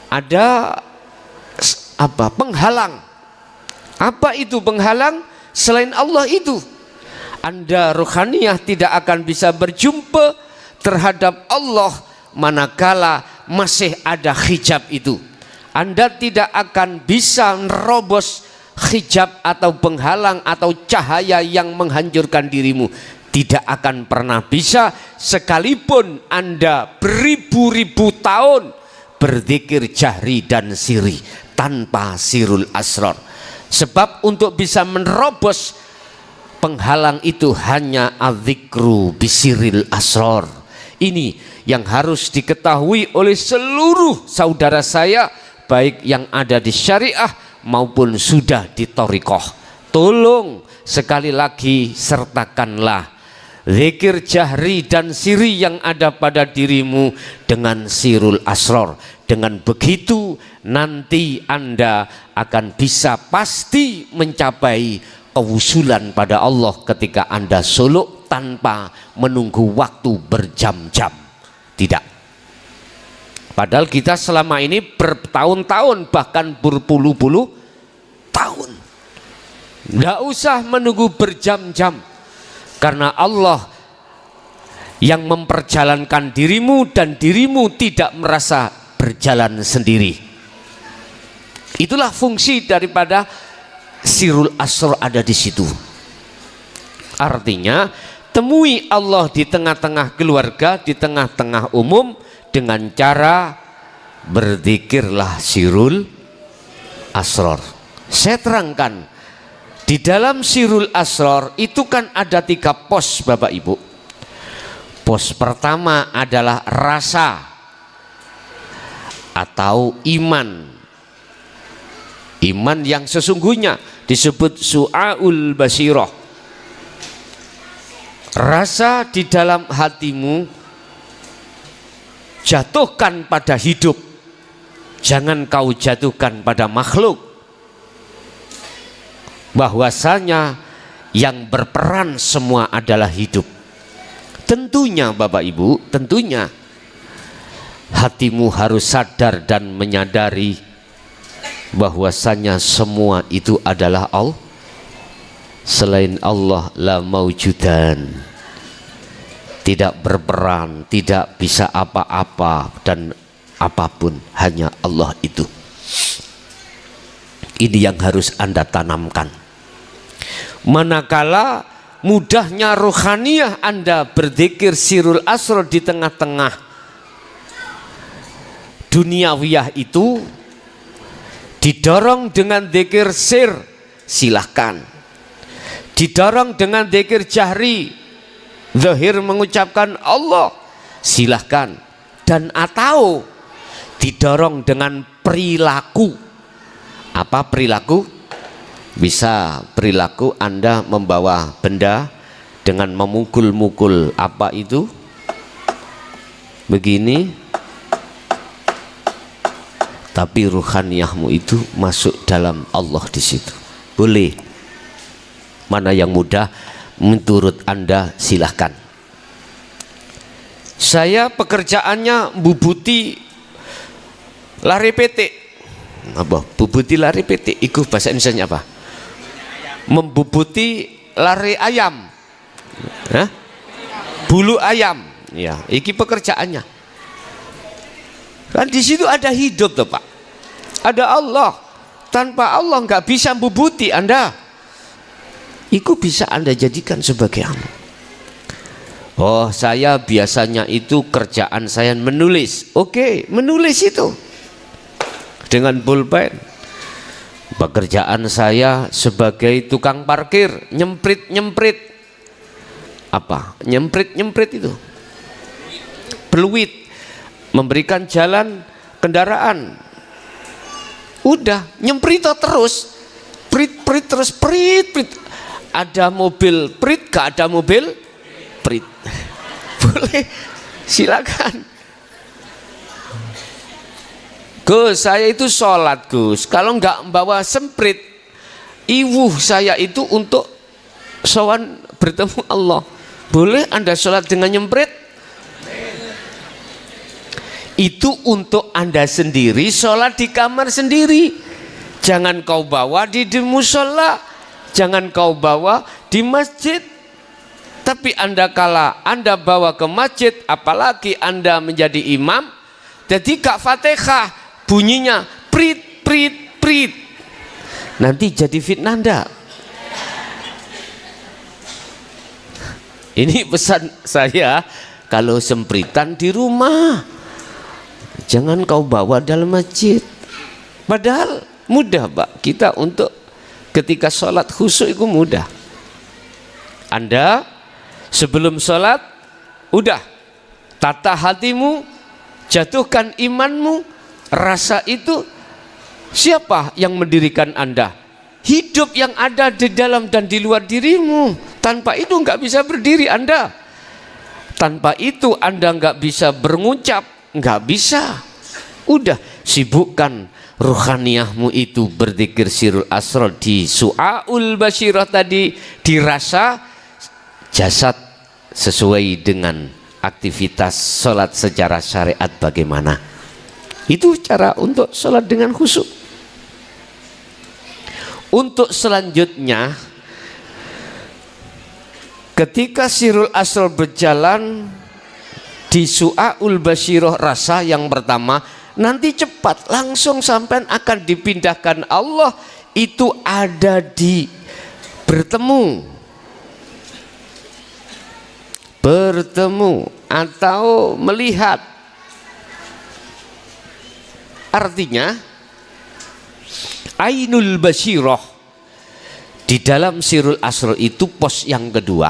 ada apa? Penghalang. Apa itu penghalang? Selain Allah itu. Anda ruhaniyah tidak akan bisa berjumpa terhadap Allah manakala masih ada hijab itu. Anda tidak akan bisa nerobos hijab atau penghalang atau cahaya yang menghancurkan dirimu. Tidak akan pernah bisa sekalipun Anda beribu-ribu tahun berzikir jahri dan siri tanpa sirul asrar. Sebab untuk bisa menerobos penghalang itu hanya adzikru bisiril asrar, Ini yang harus diketahui oleh seluruh saudara saya, baik yang ada di syariah maupun sudah di thariqah. Tolong sekali lagi sertakanlah zikir jahri dan siri yang ada pada dirimu dengan sirul asror. Dengan begitu nanti Anda akan bisa pasti mencapai kewusulan pada Allah ketika Anda suluk tanpa menunggu waktu berjam-jam. Tidak. Padahal kita selama ini bertahun-tahun bahkan berpuluh-puluh tahun. Tidak usah menunggu berjam-jam. Karena Allah yang memperjalankan dirimu dan dirimu tidak merasa berjalan sendiri. Itulah fungsi daripada sirul asr ada di situ. Artinya temui Allah di tengah-tengah keluarga, di tengah-tengah umum dengan cara berzikirlah sirul asror. Saya terangkan. Di dalam sirul asror itu kan ada 3 pos Bapak Ibu. Pos pertama adalah rasa atau iman. Iman yang sesungguhnya disebut su'aul basirah. Rasa di dalam hatimu jatuhkan pada hidup. Jangan kau jatuhkan pada makhluk. Bahwasanya yang berperan semua adalah hidup. Tentunya Bapak Ibu, tentunya hatimu harus sadar dan menyadari bahwasanya semua itu adalah Allah. Selain Allah la maujudan, tidak berperan, tidak bisa apa-apa dan apapun, hanya Allah itu. Ini yang harus Anda tanamkan. Manakala mudahnya rohaniyah Anda berzikir sirul asr di tengah-tengah duniawiyah itu didorong dengan zikir sir, silahkan. Didorong dengan zikir jahri, zahir mengucapkan Allah, silahkan. Dan atau didorong dengan perilaku. Apa perilaku? Bisa perilaku Anda membawa benda dengan memukul-mukul apa itu begini, tapi ruhaniyahmu itu masuk dalam Allah di situ. Boleh. Mana yang mudah menurut Anda silahkan. Saya pekerjaannya bubuti lari petik. Apa? Bubuti lari petik. Itu bahasa Indonesianya apa? Membubuti lari ayam. Hah? Bulu ayam. Ya, iki pekerjaannya. Kan di situ ada hidup tuh Pak. Ada Allah. Tanpa Allah nggak bisa membubuti Anda. Itu bisa Anda jadikan sebagai amal. Oh, saya biasanya itu kerjaan saya menulis. Oke, menulis itu dengan pulpen. Pekerjaan saya sebagai tukang parkir, nyemprit apa? Nyemprit itu peluit, memberikan jalan kendaraan. Udah nyemprit terus, prit terus, prit. Ada mobil prit, gak ada mobil prit. Boleh, silakan. Gus, saya itu sholat Gus. Kalau nggak membawa semprit, iwuh saya itu untuk sowan bertemu Allah. Boleh Anda sholat dengan nyemprit? Itu untuk Anda sendiri, sholat di kamar sendiri. Jangan kau bawa di musola, jangan kau bawa di masjid. Tapi kala Anda bawa ke masjid, apalagi Anda menjadi imam, jadi Kak Fatihah bunyinya prit. Nanti jadi fitnah Anda. Ini pesan saya, kalau sempritan di rumah, jangan kau bawa dalam masjid. Padahal mudah Pak, kita untuk ketika sholat khusyuk itu mudah. Anda sebelum sholat udah tata hatimu, jatuhkan imanmu. Rasa itu siapa yang mendirikan Anda? Hidup yang ada di dalam dan di luar dirimu. Tanpa itu nggak bisa berdiri Anda. Tanpa itu Anda nggak bisa berucap, nggak bisa. Udah, sibukkan ruhaniyahmu itu, berzikir sirul asrar di su'aul basyirah tadi, dirasa jasad sesuai dengan aktivitas sholat secara syariat bagaimana. Itu cara untuk sholat dengan khusyuk. Untuk selanjutnya, ketika sirul asrar berjalan di su'aul basyirah rasa yang pertama, nanti cepat langsung sampai akan dipindahkan Allah, itu ada di bertemu atau melihat. Artinya ainul basyirah di dalam sirul asrar itu pos yang kedua.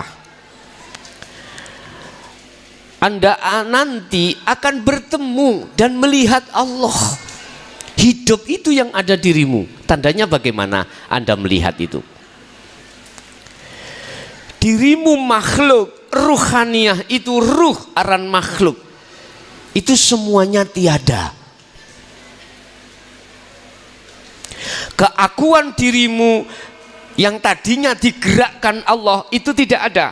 Anda nanti akan bertemu dan melihat Allah. Hidup itu yang ada dirimu. Tandanya bagaimana Anda melihat itu? Dirimu makhluk, ruhaniyah itu ruh aran makhluk. Itu semuanya tiada. Keakuan dirimu yang tadinya digerakkan Allah itu tidak ada.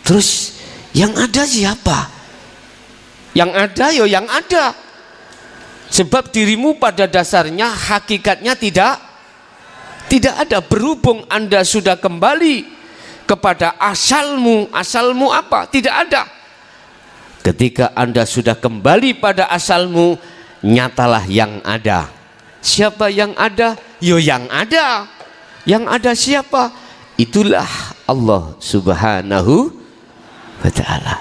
Terus yang ada siapa? Yang ada yo yang ada. Sebab dirimu pada dasarnya hakikatnya tidak ada. Berhubung Anda sudah kembali kepada asalmu. Asalmu apa? Tidak ada. Ketika Anda sudah kembali pada asalmu, nyatalah yang ada. Siapa yang ada? Yo yang ada. Yang ada siapa? Itulah Allah Subhanahu wa ta'ala.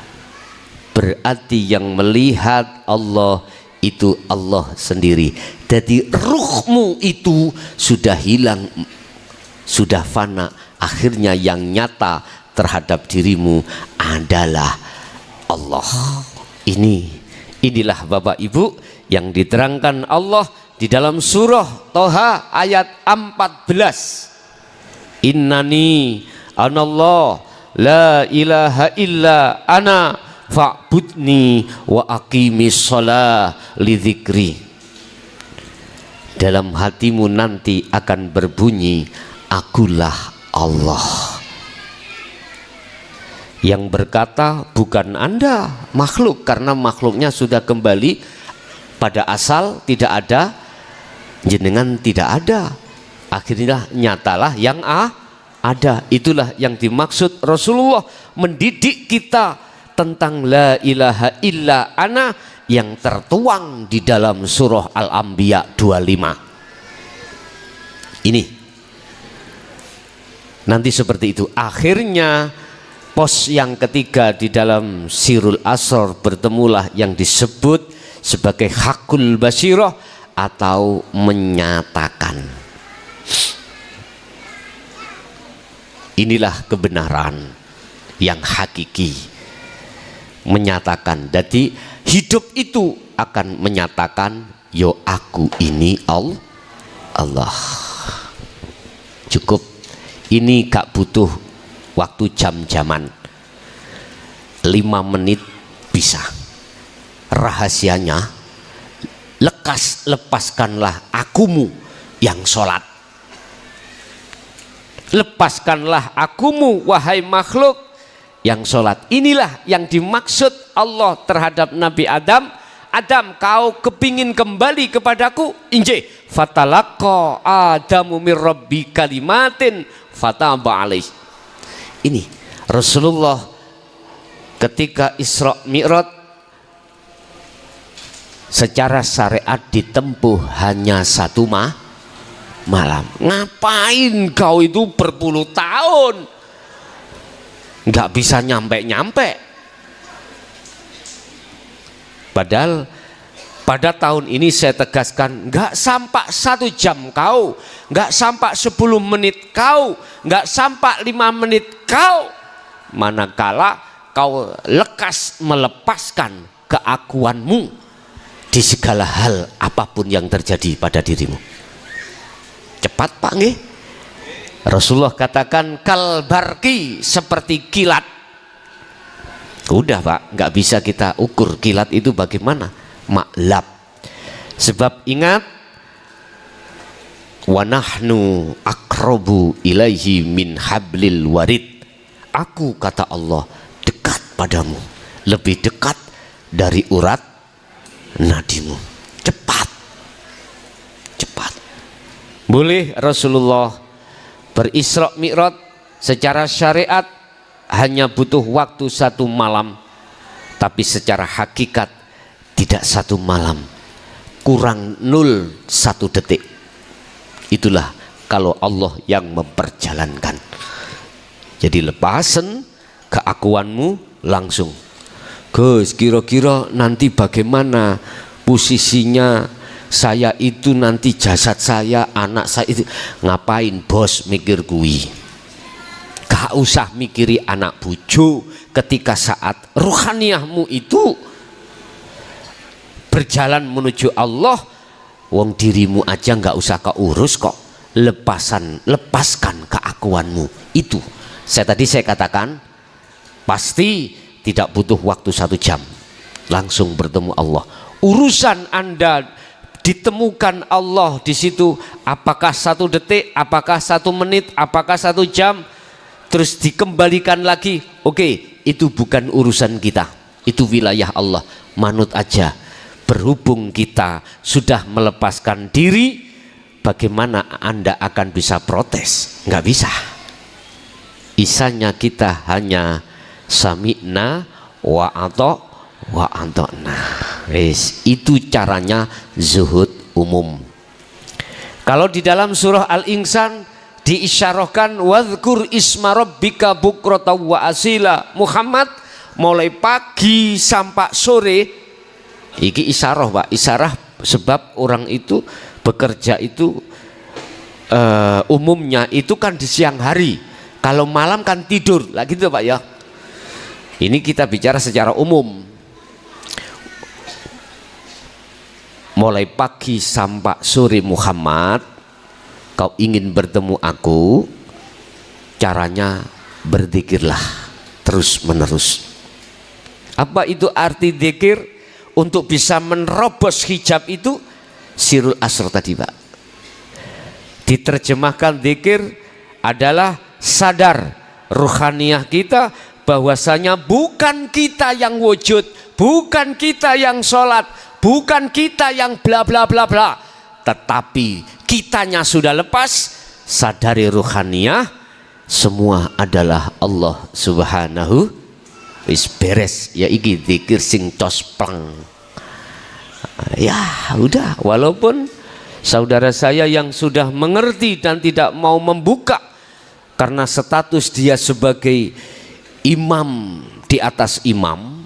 Berarti yang melihat Allah itu Allah sendiri. Jadi ruhmu itu sudah hilang, sudah fana. Akhirnya yang nyata terhadap dirimu adalah Allah. Inilah Bapak Ibu yang diterangkan Allah di dalam surah Toha ayat 14. Innani anallah la ilaha illa ana fa'budni wa aqimis shalah li dzikri. Dalam hatimu nanti akan berbunyi, akulah Allah. Yang berkata bukan Anda, makhluk, karena makhluknya sudah kembali pada asal, tidak ada, jenengan tidak ada. Akhirnya nyatalah yang ada. Itulah yang dimaksud Rasulullah mendidik kita tentang la ilaha illa ana yang tertuang di dalam surah Al-Anbiya 25. Ini nanti seperti itu. Akhirnya pos yang ketiga di dalam sirul asrar, bertemulah yang disebut sebagai hakul basyirah atau menyatakan. Inilah kebenaran yang hakiki, menyatakan. Jadi hidup itu akan menyatakan, yo aku ini Allah. Cukup. Ini gak butuh waktu jam-jaman, 5 menit bisa. Rahasianya, lepaskanlah akumu yang sholat. Lepaskanlah akumu wahai makhluk yang sholat. Inilah yang dimaksud Allah terhadap Nabi Adam. Adam, kau kepingin kembali kepadaku? Injih, fatalaqa Adamu mir rabbi kalimatin fataba alaih. Ini Rasulullah ketika Isra Mi'raj secara syariat ditempuh hanya 1 malam. Ngapain kau itu berpuluh tahun nggak bisa nyampe. Padahal pada tahun ini saya tegaskan, nggak sampai 1 jam kau, nggak sampai 10 menit kau, nggak sampai 5 menit kau, manakala kau lekas melepaskan keakuanmu di segala hal apapun yang terjadi pada dirimu? Cepat Pak nggih? Rasulullah katakan kalbarki, seperti kilat. Udah Pak, nggak bisa kita ukur kilat itu bagaimana, maklab. Sebab ingat, wa nahnu aqrabu ilaihi min hablil warid. Aku, kata Allah, dekat padamu, lebih dekat dari urat nadimu. Cepat, cepat. Boleh Rasulullah berisra mi'raj secara syariat hanya butuh waktu 1 malam, tapi secara hakikat tidak 1 malam, kurang 0,1 detik. Itulah kalau Allah yang memperjalankan. Jadi lepasan keakuanmu langsung. Gus, kira-kira nanti bagaimana posisinya saya itu, nanti jasad saya, anak saya itu. Ngapain bos mikir kui? Gak usah mikiri anak bojo ketika saat ruhaniyahmu itu berjalan menuju Allah. Wong dirimu aja nggak usah kau urus kok. Lepaskan keakuanmu itu. Saya katakan pasti tidak butuh waktu 1 jam, langsung bertemu Allah. Urusan Anda ditemukan Allah di situ, apakah 1 detik, apakah 1 menit, apakah 1 jam, terus dikembalikan lagi. Oke, itu bukan urusan kita, itu wilayah Allah. Manut aja. Berhubung kita sudah melepaskan diri, bagaimana Anda akan bisa protes? Nggak bisa. Isanya kita hanya sami'na wa ata'na. Itu caranya zuhud umum. Kalau di dalam surah Al-Insan diisyarahkan wadhkur isma rabbika bukrata wa asila. Muhammad, mulai pagi sampai sore. Iki isyarah Pak, isyarah sebab orang itu bekerja itu umumnya itu kan di siang hari. Kalau malam kan tidur, lah gitu Pak ya. Ini kita bicara secara umum. Mulai pagi sampai sore Muhammad, kau ingin bertemu aku, caranya berzikirlah terus menerus. Apa itu arti zikir? Untuk bisa menerobos hijab itu sirul asr tadi Pak. Diterjemahkan zikir adalah sadar ruhaniyah kita bahwasanya bukan kita yang wujud, bukan kita yang sholat, bukan kita yang bla bla bla bla, tetapi kitanya sudah lepas. Sadari ruhaniyah, semua adalah Allah Subhanahu. Wis beres ya, iki zikir sing cosplang. Ya udah, walaupun saudara saya yang sudah mengerti dan tidak mau membuka karena status dia sebagai imam di atas imam.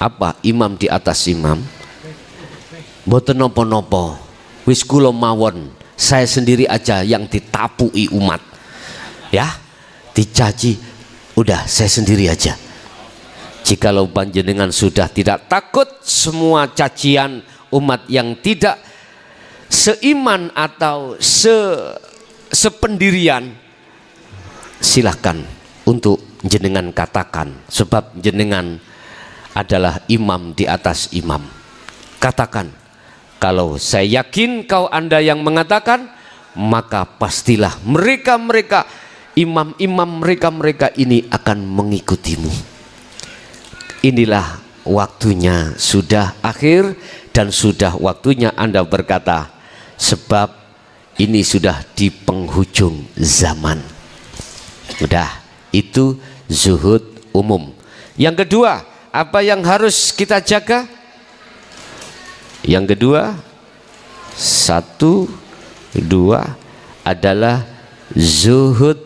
Apa imam di atas imam? Mboten napa-napa. Wis kula mawon, saya sendiri aja yang ditapui umat. Ya, dicaci. Udah, saya sendiri aja. Jikalau panjenengan sudah tidak takut semua cacian umat yang tidak seiman atau sependirian, silahkan untuk jenengan katakan, sebab jenengan adalah imam di atas imam. Katakan, kalau saya yakin kau Anda yang mengatakan, maka pastilah mereka-mereka imam-imam mereka ini akan mengikutimu. Inilah waktunya sudah akhir dan sudah waktunya Anda berkata, sebab ini sudah di penghujung zaman. Udah, itu zuhud umum. Yang kedua, apa yang harus kita jaga? Yang kedua, 1, 2 adalah zuhud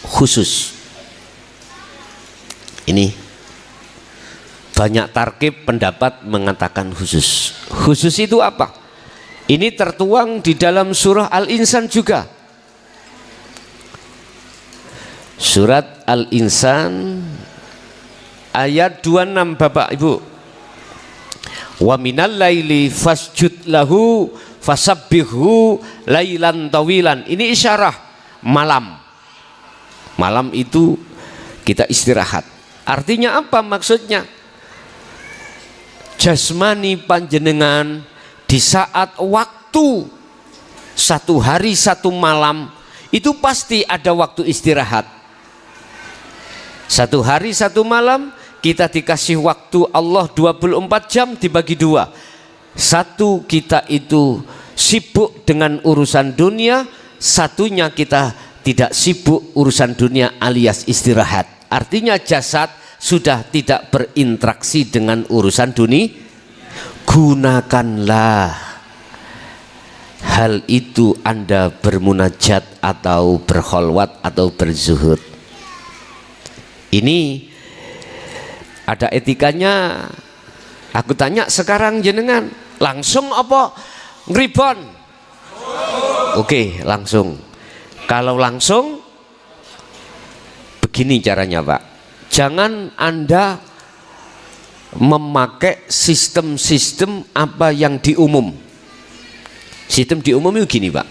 khusus. Ini banyak tarkib pendapat mengatakan khusus. Khusus itu apa? Ini tertuang di dalam surah Al-Insan juga. Surat Al-Insan ayat 26 Bapak Ibu. Wa minal laili fasjud lahu fasabbihu lailan tawilan. Ini isyarah malam. Malam itu kita istirahat. Artinya apa maksudnya? Jasmani panjenengan di saat waktu satu hari satu malam itu pasti ada waktu istirahat. Satu hari satu malam kita dikasih waktu Allah 24 jam dibagi dua. Satu kita itu sibuk dengan urusan dunia, satunya kita tidak sibuk urusan dunia alias istirahat. Artinya jasad sudah tidak berinteraksi dengan urusan dunia. Gunakanlah hal itu Anda bermunajat atau berkholwat atau berzuhud. Ini ada etikanya. Aku tanya sekarang jenengan langsung apa ngribon? Oke, langsung. Kalau langsung begini caranya Pak, jangan Anda memakai sistem-sistem apa yang diumum. Sistem diumum itu gini Pak,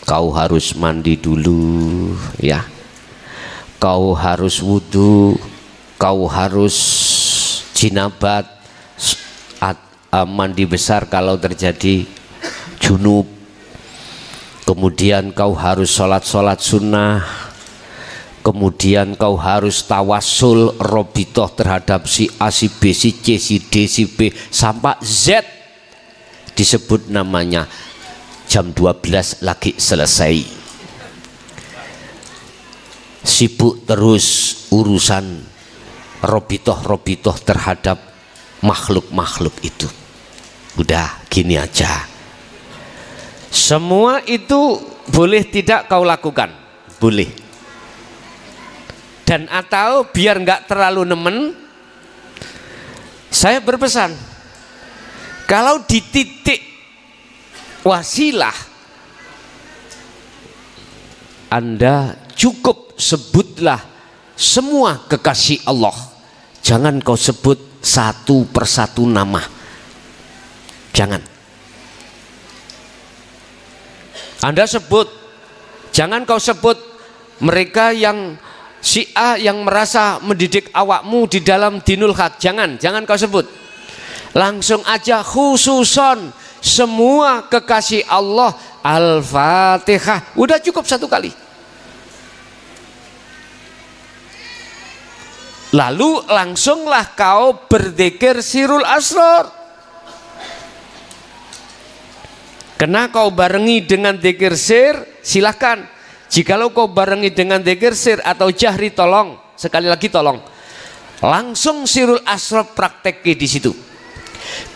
kau harus mandi dulu ya, kau harus wudhu, kau harus jinabat, mandi besar kalau terjadi junub, kemudian kau harus sholat sunnah, kemudian kau harus tawasul robitoh terhadap si A, si B, si C, si D, si B sampai Z, disebut namanya jam 12 lagi selesai. Sibuk terus urusan robitoh terhadap makhluk-makhluk itu. Udah gini aja. Semua itu boleh tidak kau lakukan? Boleh. Dan atau biar nggak terlalu nemen, saya berpesan, kalau di titik wasilah Anda cukup sebutlah semua kekasih Allah. Jangan kau sebut satu persatu nama. Jangan. Anda sebut, jangan kau sebut mereka yang si A yang merasa mendidik awakmu di dalam dinul haq. Jangan kau sebut. Langsung aja khususon semua kekasih Allah. Al-Fatihah. Udah cukup satu kali. Lalu langsunglah kau berzikir sirul asrar. Kena kau barengi dengan zikir sir, silahkan. Jikalau kau barengi dengan zikir sir atau jahri, tolong sekali lagi tolong langsung sirul asrar praktek di situ.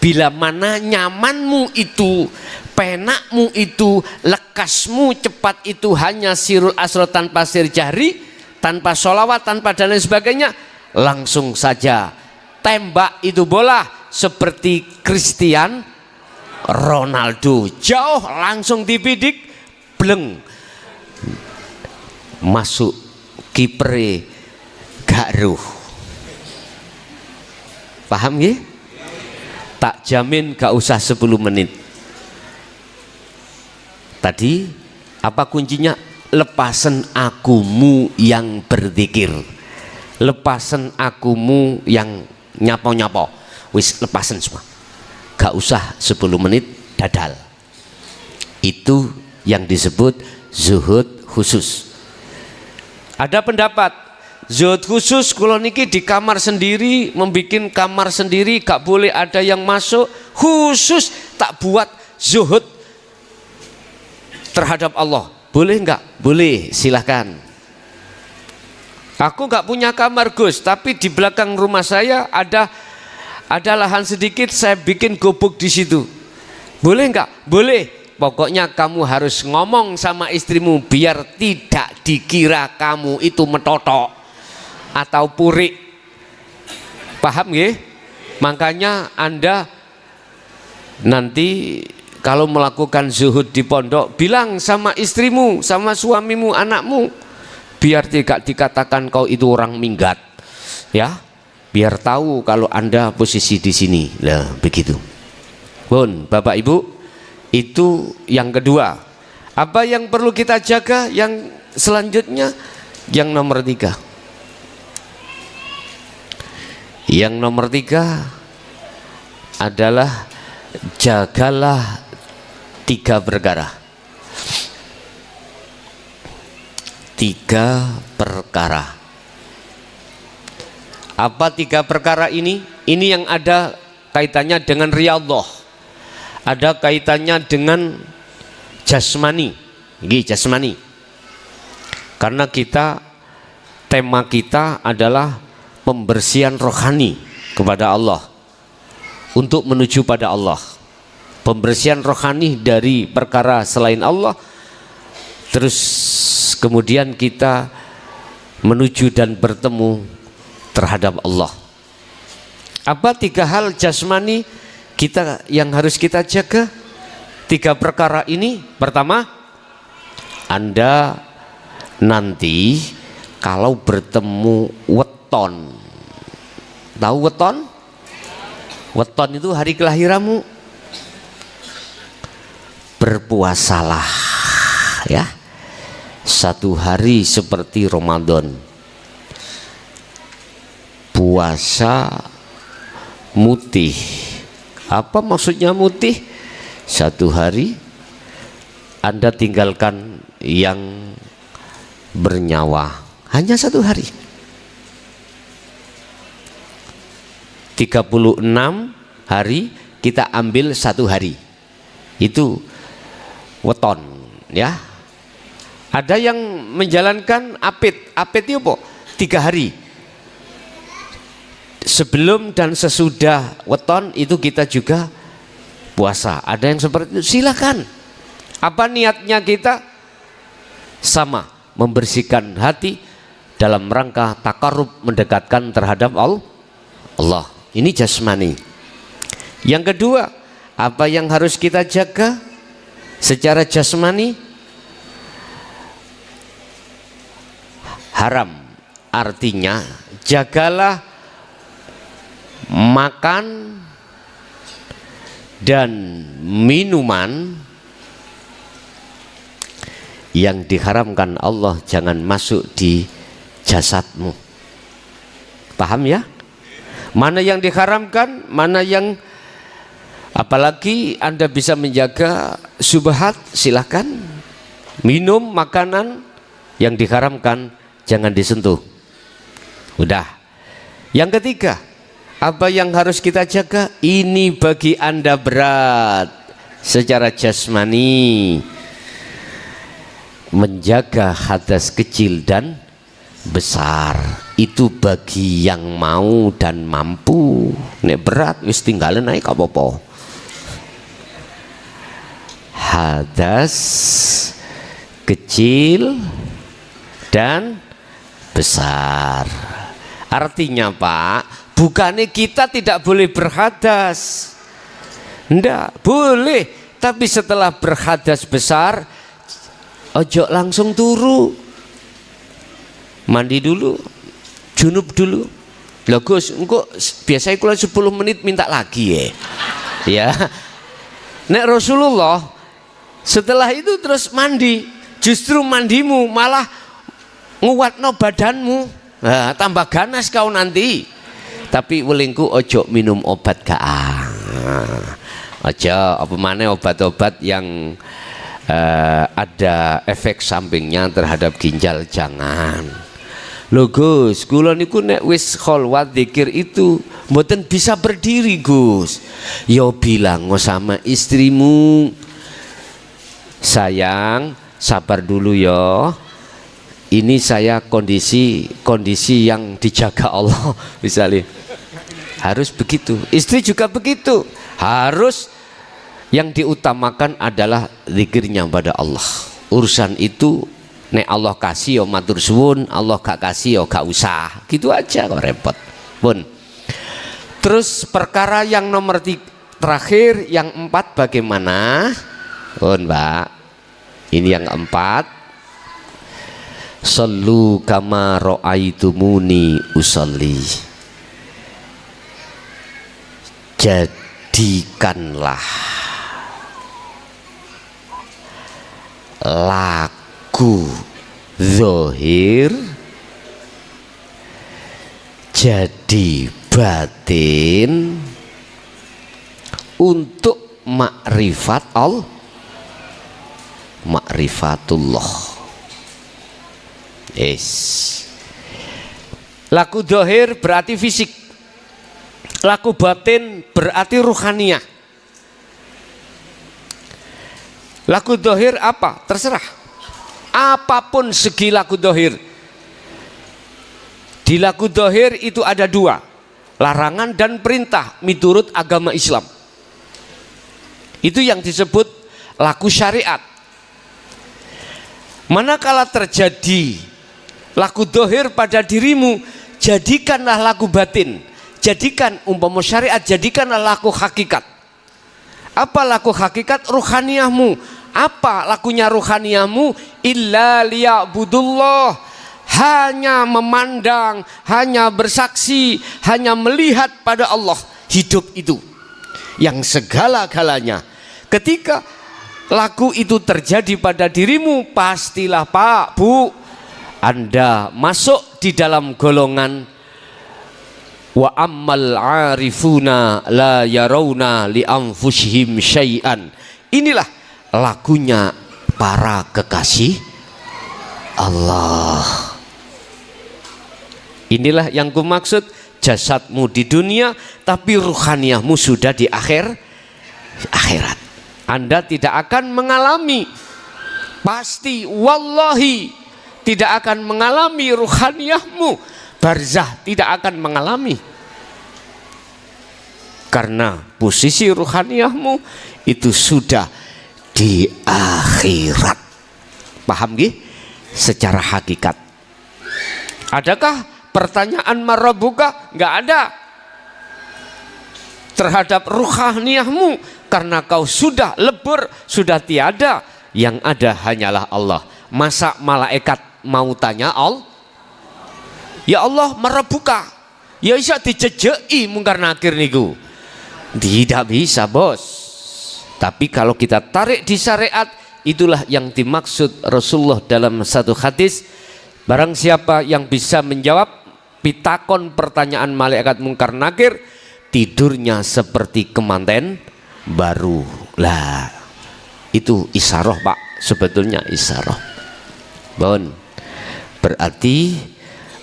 Bila mana nyamanmu itu, penakmu itu, lekasmu cepat itu hanya sirul asrar tanpa sir jahri, tanpa sholawat, tanpa dan lain sebagainya, langsung saja tembak itu bola seperti Cristiano Ronaldo, jauh langsung dibidik, bleng masuk kipre gak ruh. Paham ya? Tak jamin gak usah 10 menit. Tadi apa kuncinya? Lepasan akumu yang berzikir, lepasan akumu yang nyapo-nyapo, wis lepasan semua, gak usah 10 menit dadal. Itu yang disebut zuhud khusus. Ada pendapat zuhud khusus kalau niki di kamar sendiri, membikin kamar sendiri, gak boleh ada yang masuk, khusus tak buat zuhud terhadap Allah. Boleh enggak? Boleh, silahkan. Aku enggak punya kamar Gus, tapi di belakang rumah saya ada lahan sedikit, saya bikin gubuk di situ. Boleh enggak? Boleh. Pokoknya kamu harus ngomong sama istrimu biar tidak dikira kamu itu metotok atau purik. Paham nggih? Makanya Anda nanti kalau melakukan zuhud di pondok, bilang sama istrimu, sama suamimu, anakmu, biar tidak dikatakan kau itu orang minggat, ya, biar tahu kalau Anda posisi di sini. Lah begitu. Bun, Bapak Ibu, itu yang kedua. Apa yang perlu kita jaga? Yang selanjutnya, yang nomor 3. Yang nomor 3 adalah jagalah 3 perkara. 3 perkara. Apa 3 perkara ini? Ini yang ada kaitannya dengan riyadhah. Ada kaitannya dengan jasmani. Ini jasmani. Karena tema kita adalah pembersihan rohani kepada Allah untuk menuju pada Allah. Pembersihan rohani dari perkara selain Allah, terus kemudian kita menuju dan bertemu terhadap Allah. Apa 3 hal jasmani kita yang harus kita jaga? 3 perkara ini. Pertama, Anda nanti kalau bertemu weton, tahu weton? Weton itu hari kelahiranmu, berpuasalah, ya, 1 hari seperti Ramadan. Puasa mutih. Apa maksudnya mutih? 1 hari Anda tinggalkan yang bernyawa, hanya 1 hari. 36 hari kita ambil 1 hari, itu weton, ya. Ada yang menjalankan apit. Apit itu apa? 3 hari. Sebelum dan sesudah weton itu kita juga puasa. Ada yang seperti itu, silakan. Apa niatnya kita? Sama, membersihkan hati dalam rangka takarrub, mendekatkan terhadap Allah. Ini jasmani. Yang kedua, apa yang harus kita jaga secara jasmani? Haram. Artinya jagalah makan dan minuman yang diharamkan Allah jangan masuk di jasadmu. Paham ya? Mana yang diharamkan, mana yang, apalagi Anda bisa menjaga syubhat, silahkan. Minum makanan yang diharamkan jangan disentuh. Udah. Yang ketiga, apa yang harus kita jaga? Ini bagi Anda berat secara jasmani, menjaga hadas kecil dan besar. Itu bagi yang mau dan mampu. Nek berat wis tinggalan naik apa-apa. Hadas kecil dan besar. Artinya Pak, bukannya kita tidak boleh berhadas. Enggak, boleh. Tapi setelah berhadas besar, ojo langsung turu. Mandi dulu, junub dulu. Lah Gus, engko biasanya kula 10 menit minta lagi ya. Ya. Nek Rasulullah setelah itu terus mandi, justru mandimu malah nguatno badanmu. Nah, tambah ganas kau nanti. Tapi welingku ojo minum obat gaang. Ojo apa maneh obat-obat yang ada efek sampingnya terhadap ginjal, jangan. Lho Gus, kula niku nek wis kholwat zikir itu mboten bisa berdiri Gus. Yo bilang sama istrimu, sayang sabar dulu yo. Ini saya kondisi yang dijaga Allah misalnya. Harus begitu. Istri juga begitu. Harus yang diutamakan adalah zikirnya pada Allah. Urusan itu nek Allah kasih yo matur suwun, Allah gak kasih yo gak usah. Gitu aja kok repot. Pun. Terus perkara yang nomor terakhir, yang 4 bagaimana? Pun Mbak. Ini yang keempat. Sallu kama ra'aitumuni usolli. Jadikanlah laku zahir jadi batin untuk makrifat Allah, makrifatullah. Laku zahir berarti fisik, laku batin berarti ruhaniyah. Laku zahir apa? Terserah. Apapun segi laku zahir. Di laku zahir itu ada dua, larangan dan perintah menurut agama Islam. Itu yang disebut laku syariat. Manakala terjadi laku zahir pada dirimu, jadikanlah laku batin. Jadikan umpama syariat, jadikanlah laku hakikat. Apa laku hakikat? Ruhaniyahmu. Apa lakunya ruhaniyahmu? Illa liya'budullah, hanya memandang, hanya bersaksi, hanya melihat pada Allah. Hidup itu yang segala-galanya. Ketika laku itu terjadi pada dirimu, pastilah Pak, Bu, Anda masuk di dalam golongan wa ammal arifuna la yarawna li anfusihim syai'an. Inilah lakunya para kekasih Allah. Inilah yang kumaksud, jasadmu di dunia tapi ruhaniyahmu sudah di akhirat. Anda tidak akan mengalami, pasti wallahi tidak akan mengalami ruhaniyahmu, barzah tidak akan mengalami, karena posisi ruhaniyahmu itu sudah di akhirat. Paham gih? Secara hakikat. Adakah pertanyaan marabuka? Enggak ada terhadap ruhaniyahmu, karena kau sudah lebur, sudah tiada. Yang ada hanyalah Allah. Masa malaikat mau tanya Allah? Ya Allah marabuka, ya bisa dijejeki mungkar nakir niku. Tidak bisa, bos. Tapi kalau kita tarik di syariat, itulah yang dimaksud Rasulullah dalam satu hadis. Barang siapa yang bisa menjawab pitakon pertanyaan malaikat mungkar nakir, tidurnya seperti kemanten baru. Lah, itu isyarah Pak, sebetulnya isyarah. Bon, berarti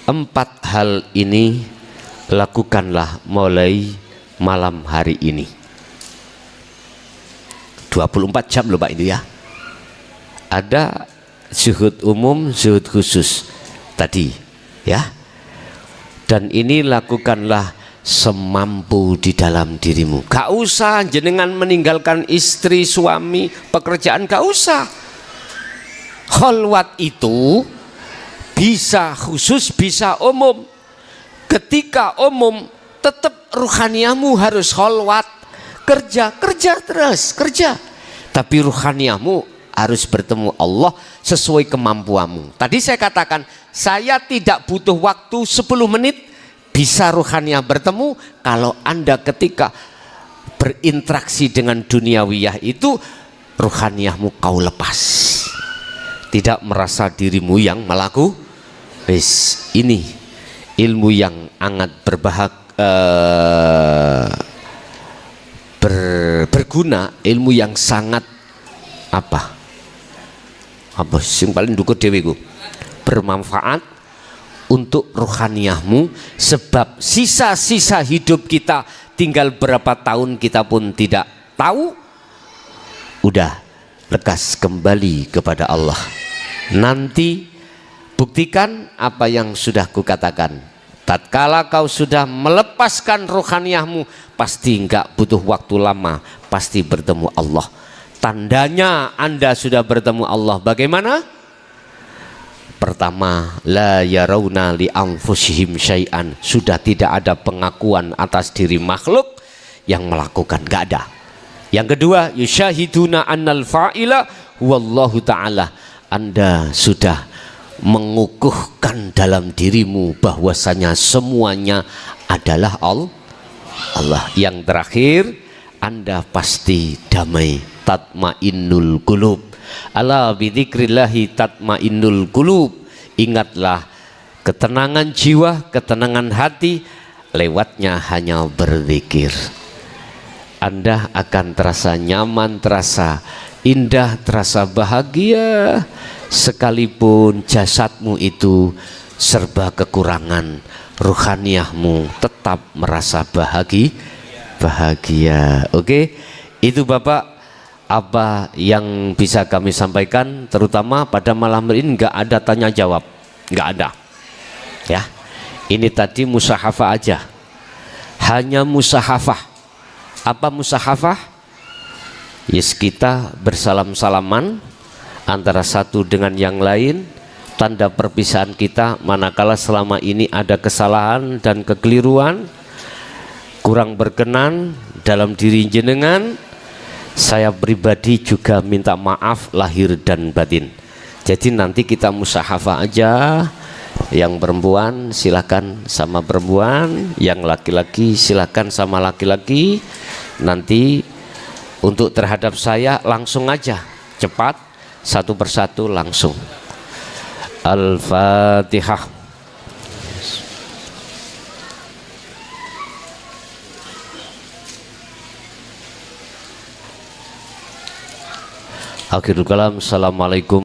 4 hal ini lakukanlah mulai malam hari ini. 24 jam loh Pak itu ya. Ada zuhud umum, zuhud khusus tadi ya. Dan ini lakukanlah semampu di dalam dirimu. Gak usah jenengan meninggalkan istri, suami, pekerjaan, gak usah. Kholwat itu bisa khusus, bisa umum. Ketika umum, tetap ruhaniyahmu harus kholwat. Kerja terus, kerja. Tapi ruhaniyahmu harus bertemu Allah sesuai kemampuanmu. Tadi saya katakan, saya tidak butuh waktu 10 menit bisa ruhaniyah bertemu. Kalau Anda ketika berinteraksi dengan duniawiyah itu, ruhaniyahmu kau lepas. Tidak merasa dirimu yang melaku. Ini ilmu yang sangat berguna, ilmu yang sangat apa sing paling dukur deweku, bermanfaat untuk ruhaniyahmu. Sebab sisa-sisa hidup kita tinggal berapa tahun kita pun tidak tahu. Udah lekas kembali kepada Allah. Nanti buktikan apa yang sudah kukatakan. Tatkala kau sudah melepaskan ruhaniyahmu, pasti enggak butuh waktu lama, pasti bertemu Allah. Tandanya Anda sudah bertemu Allah bagaimana? Pertama, la yarawna li anfusihim syai'an, sudah tidak ada pengakuan atas diri makhluk yang melakukan, enggak ada. Yang kedua, yusyahiduna annal fa'ila wallahu ta'ala, Anda sudah mengukuhkan dalam dirimu bahwasanya semuanya adalah Allah. Yang terakhir, Anda pasti damai. Tatmainnul qulub. Ala bidzikrillahi tatmainnul qulub. Ingatlah, ketenangan jiwa, ketenangan hati lewatnya hanya berzikir. Anda akan terasa nyaman, terasa indah, terasa bahagia, sekalipun jasadmu itu serba kekurangan, ruhaniyahmu tetap merasa bahagia. Oke, itu Bapak apa yang bisa kami sampaikan, terutama pada malam ini. Nggak ada tanya jawab, nggak ada ya. Ini tadi musahafah aja, hanya musahafah. Apa musahafah? Yes, kita bersalam-salaman antara satu dengan yang lain, tanda perpisahan kita manakala selama ini ada kesalahan dan kekeliruan, kurang berkenan dalam diri jenengan. Saya pribadi juga minta maaf lahir dan batin. Jadi nanti kita musahafah aja. Yang perempuan silakan sama perempuan, yang laki-laki silakan sama laki-laki. Nanti untuk terhadap saya langsung aja, cepat, satu persatu langsung. Al-Fatihah. Akhirul kalam. Assalamualaikum.